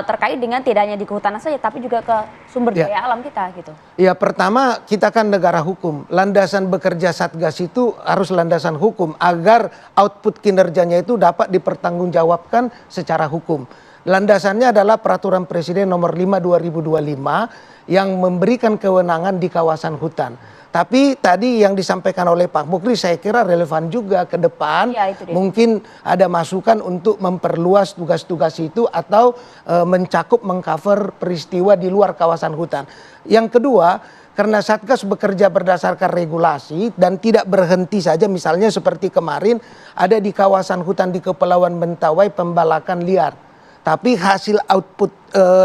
terkait dengan tidak hanya di kehutanan saja, tapi juga ke sumber daya alam kita gitu. Ya, pertama kita kan negara hukum. Landasan bekerja Satgas itu harus landasan hukum agar output kinerjanya itu dapat dipertanggungjawabkan secara hukum. landasannya adalah Peraturan Presiden Nomor 5 2025 yang memberikan kewenangan di kawasan hutan. Tapi tadi yang disampaikan oleh Pak Mukri saya kira relevan juga ke depan. Ya, itu dia. Mungkin ada masukan untuk memperluas tugas-tugas itu atau mencakup mengcover peristiwa di luar kawasan hutan. Yang kedua, karena Satgas bekerja berdasarkan regulasi dan tidak berhenti saja, misalnya seperti kemarin ada di kawasan hutan di Kepulauan Mentawai pembalakan liar. Tapi hasil output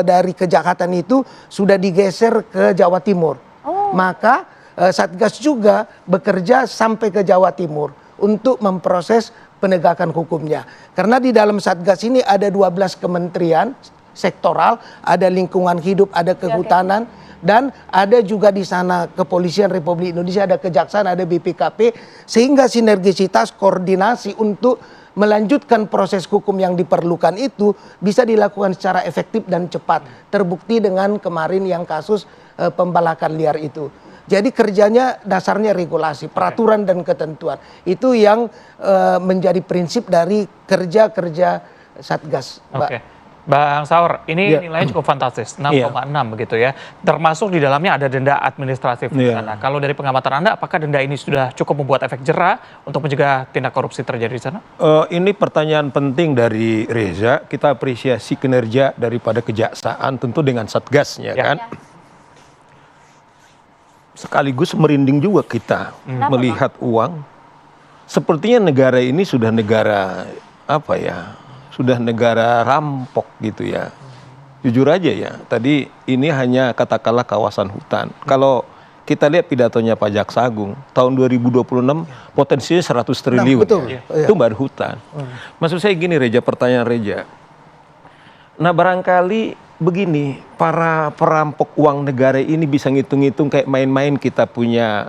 dari kejahatan itu sudah digeser ke Jawa Timur. Maka Satgas juga bekerja sampai ke Jawa Timur untuk memproses penegakan hukumnya. Karena di dalam Satgas ini ada 12 kementerian sektoral, ada lingkungan hidup, ada kehutanan, dan ada juga di sana Kepolisian Republik Indonesia, ada Kejaksaan, ada BPKP, sehingga sinergisitas koordinasi untuk melanjutkan proses hukum yang diperlukan itu bisa dilakukan secara efektif dan cepat. Terbukti dengan kemarin yang kasus pembalakan liar itu. Jadi kerjanya dasarnya regulasi, peraturan dan ketentuan. Itu yang menjadi prinsip dari kerja-kerja Satgas, Mbak. Oke. Bang Saur, ini nilainya cukup fantastis, 6,6 begitu ya. Termasuk di dalamnya ada denda administratif di sana. Kalau dari pengamatan Anda, apakah denda ini sudah cukup membuat efek jera untuk mencegah tindak korupsi terjadi di sana? Ini pertanyaan penting dari Reza. Kita apresiasi kinerja daripada kejaksaan, tentu dengan Satgasnya kan. Sekaligus merinding juga kita melihat uang. Sepertinya negara ini sudah negara apa ya? Sudah negara rampok gitu ya. Jujur aja ya. Tadi ini hanya katakanlah kawasan hutan. Kalau kita lihat pidatonya Pak Jaksa Agung tahun 2026 potensinya 100 triliun. Betul. Itu baru hutan. Maksud saya gini Reja, pertanyaan Reja. Nah barangkali begini, para perampok uang negara ini bisa ngitung-ngitung kayak main-main kita punya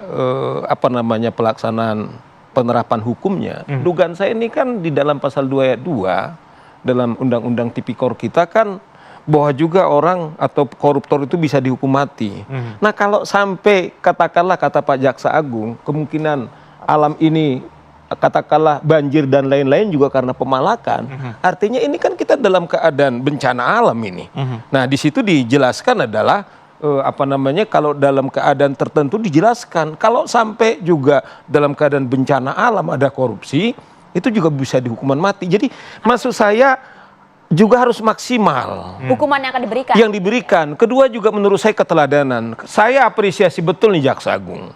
pelaksanaan penerapan hukumnya. Dugaan saya ini kan di dalam pasal 2 ayat 2 dalam undang-undang tipikor kita kan bahwa juga orang atau koruptor itu bisa dihukum mati. Nah kalau sampai katakanlah kata Pak Jaksa Agung kemungkinan alam ini katakanlah banjir dan lain-lain juga karena pemalakan. Artinya ini kan kita dalam keadaan bencana alam ini. Nah di situ dijelaskan adalah kalau dalam keadaan tertentu dijelaskan kalau sampai juga dalam keadaan bencana alam ada korupsi itu juga bisa dihukuman mati. Jadi maksud saya juga harus maksimal Hukuman yang akan diberikan. yang diberikan. Kedua juga menurut saya keteladanan. Saya apresiasi betul nih Jaksa Agung.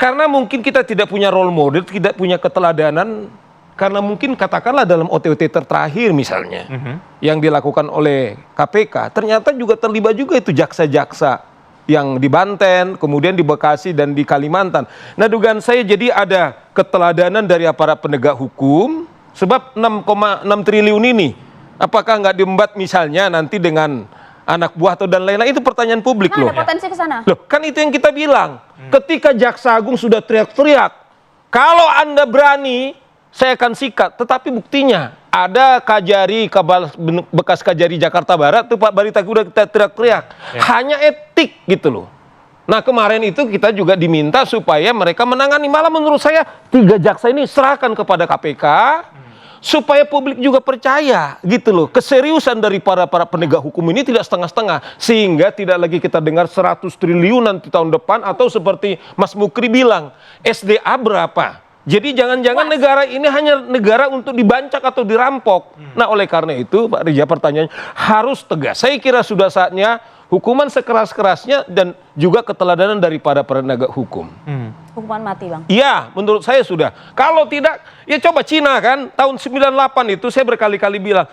Karena mungkin kita tidak punya role model, tidak punya keteladanan, karena mungkin katakanlah dalam OTT terakhir misalnya, yang dilakukan oleh KPK, ternyata juga terlibat juga itu jaksa-jaksa yang di Banten, kemudian di Bekasi dan di Kalimantan. Nah dugaan saya jadi ada keteladanan dari aparat penegak hukum, sebab 6,6 triliun ini, apakah nggak diembat misalnya nanti dengan anak buah atau dan lain-lain, itu pertanyaan publik loh. Ada potensi ke sana. Loh, kan itu yang kita bilang. Ketika Jaksa Agung sudah teriak-teriak, kalau Anda berani, saya akan sikat. Tetapi buktinya, ada Kajari, bekas Kajari Jakarta Barat, tuh Pak Barita udah kita teriak-teriak. Hanya etik gitu loh. Nah kemarin itu kita juga diminta supaya mereka menangani. Malah menurut saya 3 jaksa ini serahkan kepada KPK, supaya publik juga percaya gitu loh. Keseriusan dari para penegak hukum ini tidak setengah-setengah. Sehingga tidak lagi kita dengar 100 triliun nanti tahun depan. Atau seperti Mas Mukri bilang, SDA berapa? Jadi jangan-jangan negara ini hanya negara untuk dibancak atau dirampok. Nah oleh karena itu Pak Rija pertanyaannya harus tegas. Saya kira sudah saatnya hukuman sekeras-kerasnya dan juga keteladanan daripada penegak hukum. Hukuman mati Bang. Iya, menurut saya sudah. Kalau tidak, ya coba Cina kan, tahun 98 itu saya berkali-kali bilang,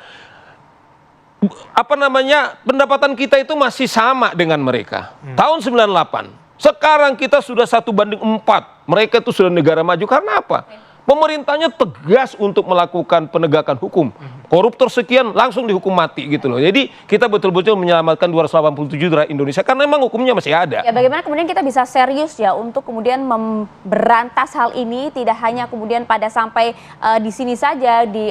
pendapatan kita itu masih sama dengan mereka. Tahun 98. Sekarang kita sudah 1:4. Mereka itu sudah negara maju. Karena apa? Pemerintahnya tegas untuk melakukan penegakan hukum. Koruptor sekian langsung dihukum mati gitu loh. Jadi kita betul-betul menyelamatkan 287 rakyat Indonesia karena memang hukumnya masih ada. Ya bagaimana kemudian kita bisa serius ya untuk kemudian memberantas hal ini, tidak hanya kemudian pada sampai di sini saja di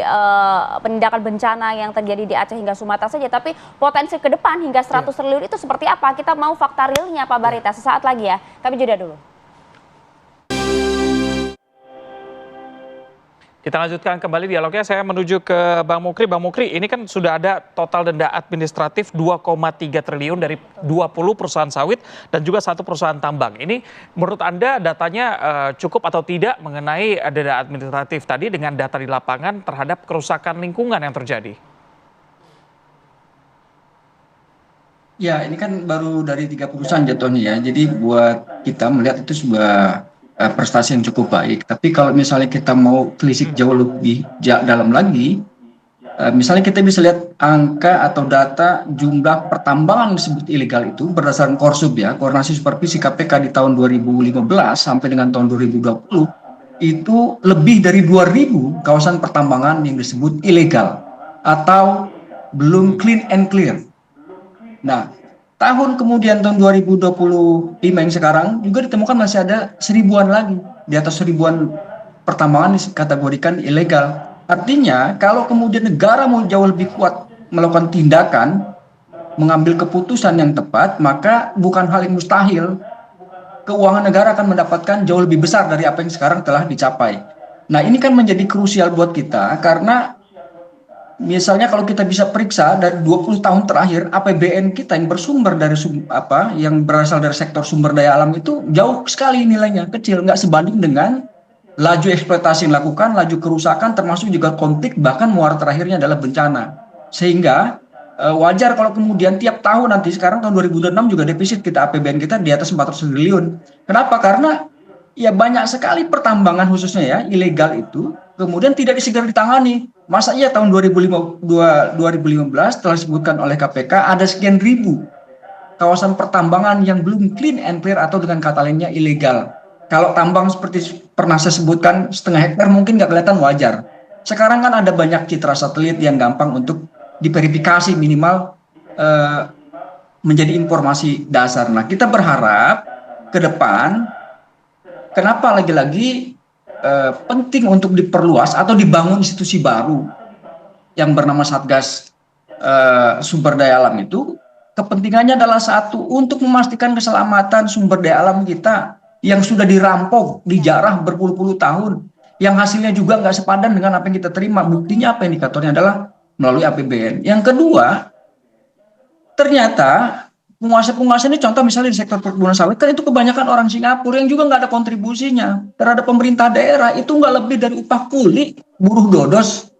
penindakan bencana yang terjadi di Aceh hingga Sumatera saja, tapi potensi ke depan hingga 100 triliun itu seperti apa? Kita mau fakta realnya Pak Barita sesaat lagi ya. Kami jeda dulu. Kita lanjutkan kembali dialognya, saya menuju ke Bang Mukri. Bang Mukri, ini kan sudah ada total denda administratif 2,3 triliun dari 20 perusahaan sawit dan juga 1 perusahaan tambang. Ini menurut Anda datanya cukup atau tidak mengenai denda administratif tadi dengan data di lapangan terhadap kerusakan lingkungan yang terjadi? Ya, ini kan baru dari 3 perusahaan jatuhnya ya. Jadi buat kita melihat itu sebuah prestasi yang cukup baik. Tapi kalau misalnya kita mau telisik jauh lebih dalam lagi, misalnya kita bisa lihat angka atau data jumlah pertambangan disebut ilegal itu berdasarkan Korsub ya, Koordinasi Supervisi KPK di tahun 2015 sampai dengan tahun 2020, itu lebih dari 2.000 kawasan pertambangan yang disebut ilegal atau belum clean and clear. Nah, tahun kemudian tahun 2025 yang sekarang juga ditemukan masih ada 1000-an lagi, di atas 1000-an pertambangan dikategorikan ilegal. Artinya kalau kemudian negara mau jauh lebih kuat melakukan tindakan, mengambil keputusan yang tepat, maka bukan hal yang mustahil keuangan negara akan mendapatkan jauh lebih besar dari apa yang sekarang telah dicapai. Nah, ini kan menjadi krusial buat kita karena misalnya kalau kita bisa periksa dari 20 tahun terakhir APBN kita yang bersumber dari yang berasal dari sektor sumber daya alam itu jauh sekali nilainya, kecil, nggak sebanding dengan laju eksploitasi yang dilakukan, laju kerusakan, termasuk juga konflik, bahkan muara terakhirnya adalah bencana. Sehingga wajar kalau kemudian tiap tahun nanti, sekarang tahun 2026 juga defisit kita APBN kita di atas 400 triliun. Kenapa? Karena ya banyak sekali pertambangan khususnya ya ilegal itu kemudian tidak disegera ditangani. Masa iya tahun 2015 telah disebutkan oleh KPK ada sekian ribu kawasan pertambangan yang belum clean and clear atau dengan kata lainnya ilegal. Kalau tambang seperti pernah saya sebutkan 0,5 hektar mungkin nggak kelihatan wajar. Sekarang kan ada banyak citra satelit yang gampang untuk diverifikasi minimal menjadi informasi dasar. Nah, kita berharap ke depan kenapa lagi-lagi penting untuk diperluas atau dibangun institusi baru yang bernama Satgas Sumber Daya Alam itu, kepentingannya adalah satu, untuk memastikan keselamatan sumber daya alam kita yang sudah dirampok, dijarah berpuluh-puluh tahun, yang hasilnya juga nggak sepadan dengan apa yang kita terima. Buktinya apa? Indikatornya adalah melalui APBN. Yang kedua, ternyata penguasa-penguasa ini, contoh misalnya di sektor perkebunan sawit, kan itu kebanyakan orang Singapura yang juga nggak ada kontribusinya terhadap pemerintah daerah, itu nggak lebih dari upah kuli buruh dodos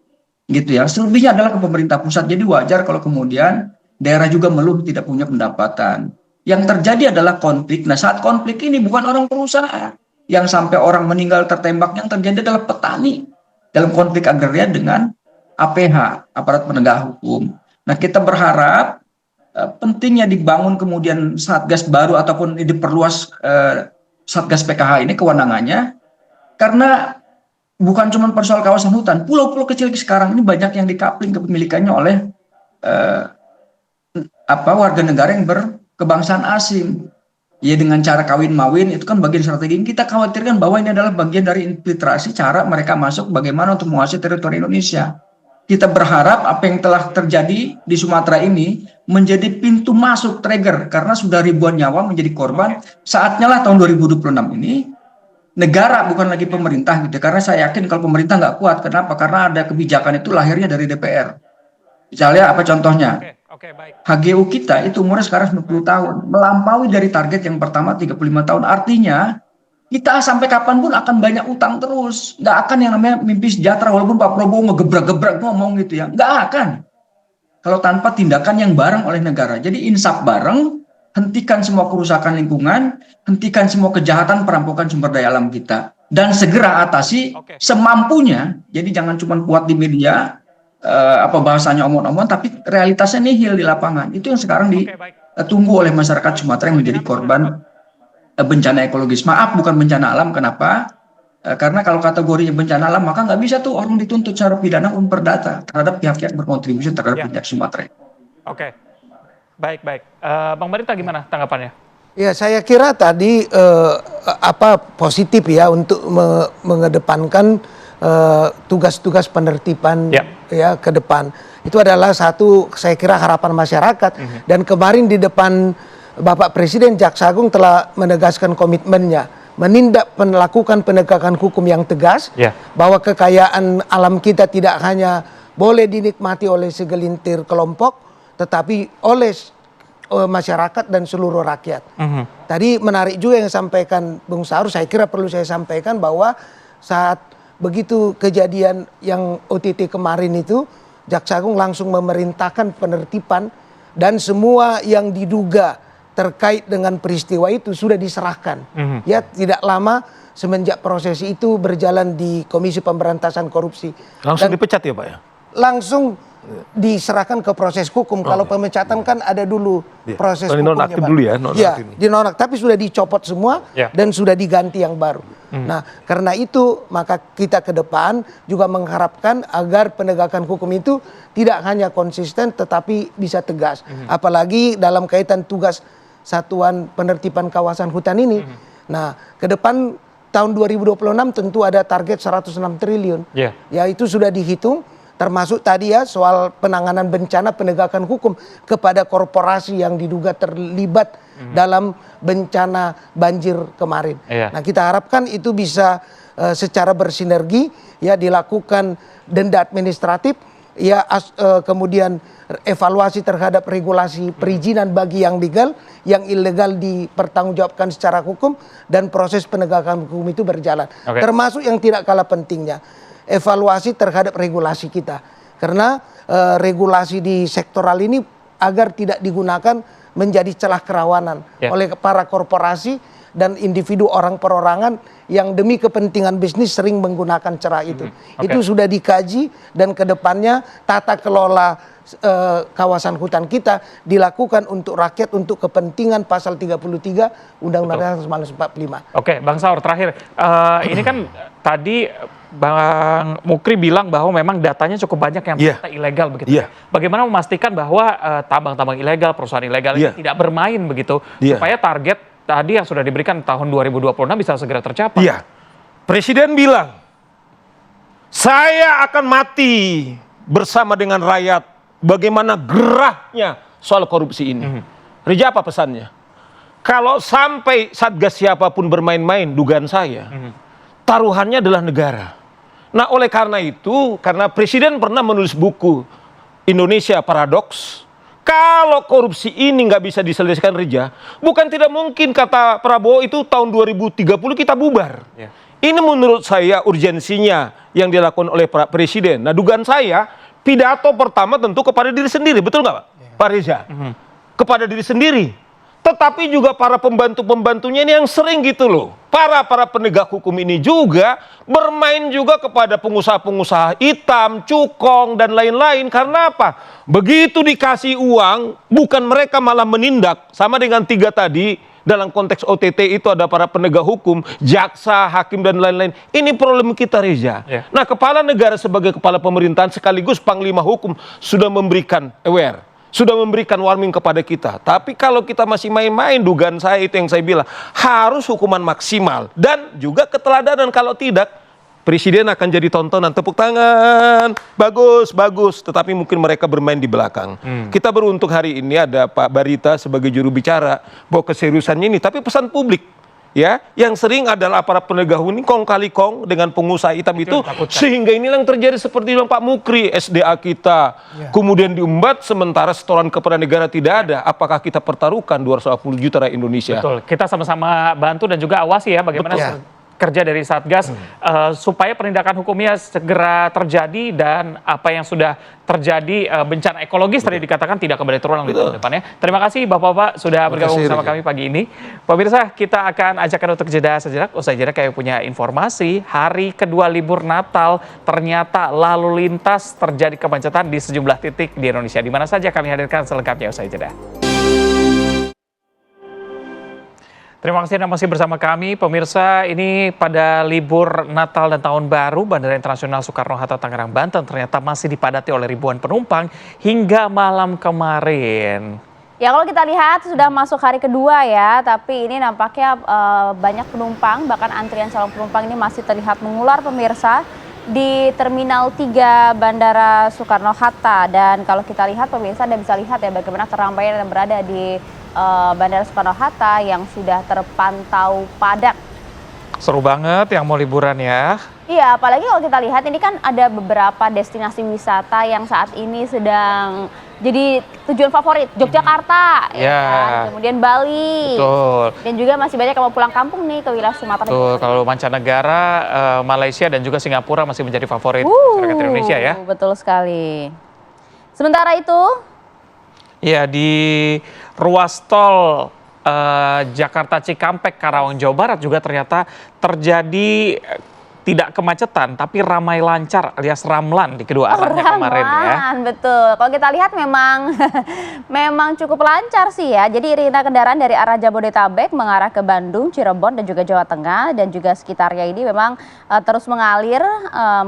gitu ya. Selebihnya adalah ke pemerintah pusat. Jadi wajar kalau kemudian daerah juga mengeluh tidak punya pendapatan. Yang terjadi adalah konflik. Nah, saat konflik ini bukan orang perusahaan yang sampai orang meninggal tertembak, yang terjadi adalah petani dalam konflik agraria dengan APH, aparat penegak hukum. Nah, kita berharap pentingnya dibangun kemudian satgas baru ataupun diperluas satgas PKH ini kewenangannya, karena bukan cuma persoal kawasan hutan, pulau-pulau kecil sekarang ini banyak yang dikapling kepemilikannya oleh warga negara yang berkebangsaan asing. Ya, dengan cara kawin mawin itu kan bagian strategi. Kita khawatirkan bahwa ini adalah bagian dari infiltrasi cara mereka masuk bagaimana untuk menguasai teritori Indonesia. Kita berharap apa yang telah terjadi di Sumatera ini menjadi pintu masuk trigger, karena sudah ribuan nyawa menjadi korban. Saatnya lah tahun 2026 ini negara, bukan lagi pemerintah gitu. Karena saya yakin kalau pemerintah nggak kuat. Kenapa? Karena ada kebijakan itu lahirnya dari DPR. Misalnya apa contohnya? Baik. HGU kita itu umurnya sekarang 90 tahun, melampaui dari target yang pertama 35 tahun. Artinya kita sampai kapanpun akan banyak utang terus. Nggak akan yang namanya mimpi sejahtera, walaupun Pak Prabowo ngegebrak-gebrak ngomong gitu ya. Nggak akan. Kalau tanpa tindakan yang bareng oleh negara. Jadi insaf bareng, hentikan semua kerusakan lingkungan, hentikan semua kejahatan perampokan sumber daya alam kita. Dan segera atasi semampunya. Jadi jangan cuma kuat di media, bahasanya omong-omong, tapi realitasnya nihil di lapangan. Itu yang sekarang ditunggu oleh masyarakat Sumatera yang menjadi korban bencana ekologis. Maaf, bukan bencana alam. Kenapa? Karena kalau kategorinya bencana alam, maka nggak bisa tuh orang dituntut secara pidana perdata terhadap pihak-pihak berkontribusi terhadap bencana Sumatera. Oke, baik. Bang Barita gimana tanggapannya? Ya, saya kira tadi positif ya untuk mengedepankan tugas-tugas penertiban ya ke depan. Itu adalah satu, saya kira, harapan masyarakat. Dan kemarin di depan Bapak Presiden, Jaksa Agung telah menegaskan komitmennya melakukan penegakan hukum yang tegas, bahwa kekayaan alam kita tidak hanya boleh dinikmati oleh segelintir kelompok, tetapi oleh masyarakat dan seluruh rakyat. Tadi menarik juga yang disampaikan Bung Saur, saya kira perlu saya sampaikan bahwa saat begitu kejadian yang OTT kemarin itu, Jaksa Agung langsung memerintahkan penertiban dan semua yang diduga terkait dengan peristiwa itu sudah diserahkan. Ya, tidak lama semenjak proses itu berjalan di Komisi Pemberantasan Korupsi. Langsung dipecat ya Pak ya? Langsung diserahkan ke proses hukum. Kalau pemecatan kan ada dulu proses hukumnya, nonaktif dulu ya, dinonaktif, tapi sudah dicopot semua dan sudah diganti yang baru. Nah, karena itu maka kita ke depan juga mengharapkan agar penegakan hukum itu tidak hanya konsisten tetapi bisa tegas. Apalagi dalam kaitan tugas Satuan Penertiban Kawasan Hutan ini. Nah, ke depan tahun 2026 tentu ada target 106 triliun. Ya, itu sudah dihitung. Termasuk tadi ya soal penanganan bencana, penegakan hukum kepada korporasi yang diduga terlibat dalam bencana banjir kemarin. Nah, kita harapkan itu bisa secara bersinergi ya dilakukan denda administratif ya kemudian evaluasi terhadap regulasi perizinan bagi yang legal, yang ilegal dipertanggungjawabkan secara hukum dan proses penegakan hukum itu berjalan. Termasuk yang tidak kalah pentingnya evaluasi terhadap regulasi kita. Karena regulasi di sektoral ini agar tidak digunakan menjadi celah kerawanan oleh para korporasi dan individu orang perorangan yang demi kepentingan bisnis sering menggunakan celah itu. Itu sudah dikaji dan kedepannya tata kelola kawasan hutan kita dilakukan untuk rakyat untuk kepentingan pasal 33 Undang-Undang 1945. Oke, Bang Saur terakhir. Ini kan tadi Bang Mukri bilang bahwa memang datanya cukup banyak yang ternyata ilegal begitu. Bagaimana memastikan bahwa tambang-tambang ilegal, perusahaan ilegal ini tidak bermain begitu supaya target tadi yang sudah diberikan tahun 2026 bisa segera tercapai? Presiden bilang, saya akan mati bersama dengan rakyat. Bagaimana gerahnya soal korupsi ini. Rija, apa pesannya? Kalau sampai Satgas siapapun bermain-main, dugaan saya, taruhannya adalah negara. Nah, oleh karena itu, karena Presiden pernah menulis buku Indonesia Paradoks, kalau korupsi ini nggak bisa diselesaikan, Rija, bukan tidak mungkin kata Prabowo itu tahun 2030 kita bubar. Ini menurut saya urgensinya yang dilakukan oleh Pak Presiden. Nah, dugaan saya, pidato pertama tentu kepada diri sendiri, betul nggak Pak Reza? Kepada diri sendiri. Tetapi juga para pembantu-pembantunya ini yang sering gitu loh. Para penegak hukum ini juga bermain juga kepada pengusaha-pengusaha hitam, cukong, dan lain-lain. Karena apa? Begitu dikasih uang, bukan mereka malah menindak. Sama dengan 3 tadi, dalam konteks OTT itu ada para penegak hukum, jaksa, hakim, dan lain-lain. Ini problem kita, Reza. Nah, kepala negara sebagai kepala pemerintahan sekaligus panglima hukum sudah memberikan aware, sudah memberikan warning kepada kita. Tapi kalau kita masih main-main, dugaan saya itu yang saya bilang, harus hukuman maksimal dan juga keteladanan. Kalau tidak, Presiden akan jadi tontonan, tepuk tangan, bagus, bagus. Tetapi mungkin mereka bermain di belakang. Kita beruntung hari ini ada Pak Barita sebagai juru bicara bahwa keseriusannya ini. Tapi pesan publik, ya, yang sering adalah para penegak hukum ini kong kali kong dengan pengusaha hitam itu sehingga inilah yang terjadi seperti bilang Pak Mukri, SDA kita kemudian diumbat sementara setoran kepada negara tidak ada. Apakah kita pertaruhkan 250 juta rakyat Indonesia? Betul. Kita sama-sama bantu dan juga awasi ya bagaimana kerja dari Satgas supaya penindakan hukumnya segera terjadi dan apa yang sudah terjadi bencana ekologis tadi dikatakan tidak kembali terulang di tahun depan ya. Terima kasih Bapak-bapak sudah bergabung bersama kami pagi ini. Pemirsa, kita akan ajakkan untuk jeda sejenak. Usai jeda kami punya informasi hari kedua libur Natal ternyata lalu lintas terjadi kemacetan di sejumlah titik di Indonesia. Di mana saja kami hadirkan selengkapnya usai jeda. Terima kasih Anda masih bersama kami. Pemirsa, ini pada libur Natal dan Tahun Baru, Bandara Internasional Soekarno-Hatta Tangerang, Banten ternyata masih dipadati oleh ribuan penumpang hingga malam kemarin. Ya, kalau kita lihat sudah masuk hari kedua ya, tapi ini nampaknya banyak penumpang, bahkan antrian calon penumpang ini masih terlihat mengular pemirsa di Terminal 3 Bandara Soekarno-Hatta. Dan kalau kita lihat pemirsa, Anda bisa lihat ya bagaimana keramaian yang berada di Bandara Soekarno-Hatta yang sudah terpantau padat. Seru banget yang mau liburan ya. Iya, apalagi kalau kita lihat ini kan ada beberapa destinasi wisata yang saat ini sedang jadi tujuan favorit. Yogyakarta, ya kan? Kemudian Bali. Betul. Dan juga masih banyak yang mau pulang kampung nih ke wilayah Sumatera. Betul, kalau mancanegara, Malaysia dan juga Singapura masih menjadi favorit masyarakat Indonesia ya. Betul sekali. Sementara itu, ya di ruas tol Jakarta Cikampek Karawang Jawa Barat juga ternyata terjadi tidak kemacetan tapi ramai lancar alias ramlan di kedua arahnya kemarin ya. Betul. Kalau kita lihat memang memang cukup lancar sih ya. Jadi iringan kendaraan dari arah Jabodetabek mengarah ke Bandung, Cirebon dan juga Jawa Tengah dan juga sekitarnya ini memang terus mengalir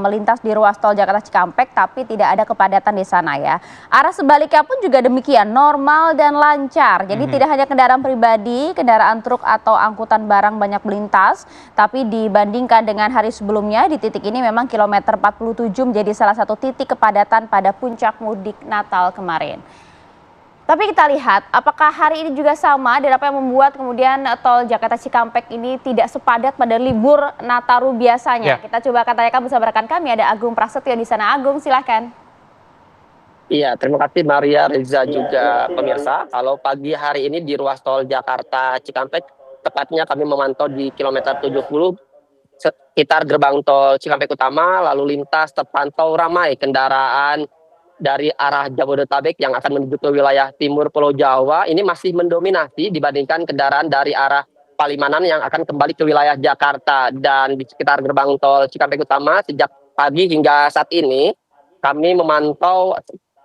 melintas di ruas tol Jakarta Cikampek tapi tidak ada kepadatan di sana ya. Arah sebaliknya pun juga demikian, normal dan lancar. Jadi tidak hanya kendaraan pribadi, kendaraan truk atau angkutan barang banyak melintas, tapi dibandingkan dengan hari sebelumnya di titik ini memang kilometer 47 menjadi salah satu titik kepadatan pada puncak mudik Natal kemarin. Tapi kita lihat apakah hari ini juga sama dan apa yang membuat kemudian tol Jakarta Cikampek ini tidak sepadat pada libur Nataru biasanya. Kita coba akan tanyakan bersama rekan kami, ada Agung Prasetyo di sana. Agung, silahkan. Iya, terima kasih Maria, Reza juga pemirsa. Kalau pagi hari ini di ruas tol Jakarta Cikampek, tepatnya kami memantau di kilometer 70 sekitar gerbang tol Cikampek Utama, lalu lintas terpantau ramai kendaraan dari arah Jabodetabek yang akan menuju ke wilayah timur Pulau Jawa. Ini masih mendominasi dibandingkan kendaraan dari arah Palimanan yang akan kembali ke wilayah Jakarta. Dan di sekitar gerbang tol Cikampek Utama sejak pagi hingga saat ini kami memantau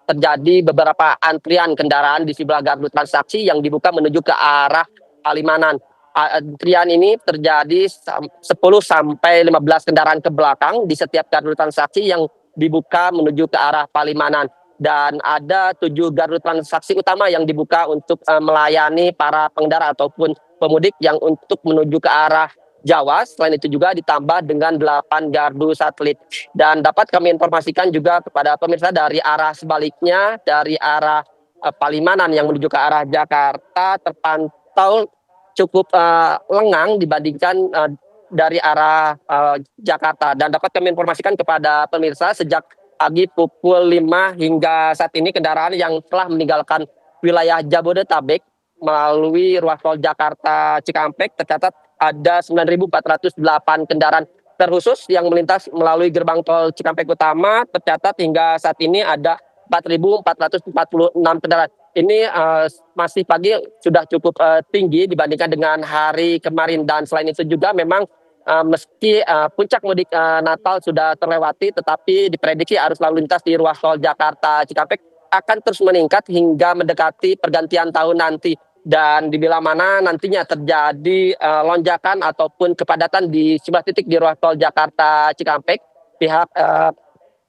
terjadi beberapa antrian kendaraan di sebelah gardu transaksi yang dibuka menuju ke arah Palimanan. Antrian ini terjadi 10 sampai 15 kendaraan ke belakang di setiap gardu transaksi yang dibuka menuju ke arah Palimanan. Dan ada 7 gardu transaksi utama yang dibuka untuk melayani para pengendara ataupun pemudik yang untuk menuju ke arah Jawa. Selain itu juga ditambah dengan 8 gardu satelit. Dan dapat kami informasikan juga kepada pemirsa dari arah sebaliknya, dari arah Palimanan yang menuju ke arah Jakarta terpantau cukup lengang dibandingkan dari arah Jakarta. Dan dapat kami informasikan kepada pemirsa sejak pagi pukul 5 hingga saat ini kendaraan yang telah meninggalkan wilayah Jabodetabek melalui ruas tol Jakarta Cikampek tercatat ada 9.408 kendaraan terkhusus yang melintas melalui gerbang tol Cikampek Utama. Tercatat hingga saat ini ada 4.446 kendaraan. Ini masih pagi sudah cukup tinggi dibandingkan dengan hari kemarin. Dan selain itu juga memang meski puncak mudik Natal sudah terlewati, tetapi diprediksi arus lalu lintas di ruas tol Jakarta Cikampek akan terus meningkat hingga mendekati pergantian tahun nanti. Dan di bila mana nantinya terjadi lonjakan ataupun kepadatan di sebelah titik di ruas tol Jakarta Cikampek, pihak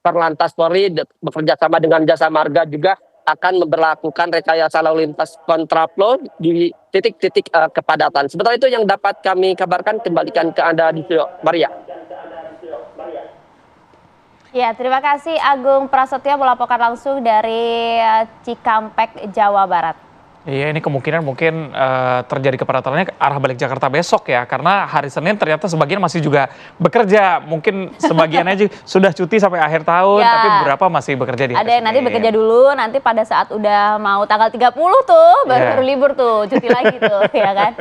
Korlantas Polri bekerja sama dengan Jasa Marga juga akan memberlakukan rekayasa lalu lintas kontraflow di titik-titik kepadatan. Sementara itu yang dapat kami kabarkan, kembalikan ke Anda di studio, Maria. Ya, terima kasih Agung Prasetyo melaporkan langsung dari Cikampek, Jawa Barat. Iya, ini kemungkinan mungkin terjadi kepadatannya ke arah balik Jakarta besok ya, karena hari Senin ternyata sebagian masih juga bekerja, mungkin sebagian aja sudah cuti sampai akhir tahun, tapi beberapa masih bekerja di hari Ada yang nanti Senin. bekerja dulu, nanti pada saat udah mau tanggal 30 tuh, baru libur tuh, cuti lagi tuh, ya kan?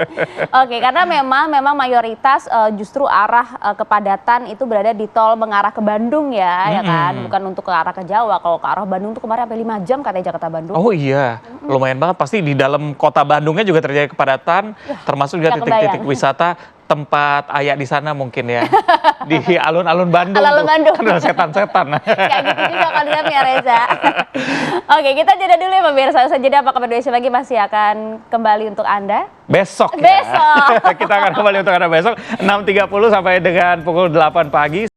Oke, karena memang mayoritas justru arah kepadatan itu berada di tol mengarah ke Bandung ya kan? Bukan untuk ke arah ke Jawa. Kalau ke arah Bandung tuh kemarin sampai 5 jam katanya Jakarta Bandung. Oh iya, lumayan banget pasti di dalam kota Bandungnya juga terjadi kepadatan, termasuk juga titik-titik wisata tempat Ayah di sana mungkin ya, di alun-alun Bandung. Alun-alun Bandung. Kan ada setan-setan. Kayak gitu juga konsepnya ya Reza. Oke, kita jeda dulu ya pemirsa. Usai jeda apa kabar Indonesia Pagi masih akan kembali untuk Anda. Besok ya. Besok. Kita akan kembali untuk Anda besok 6.30 sampai dengan pukul 8 pagi.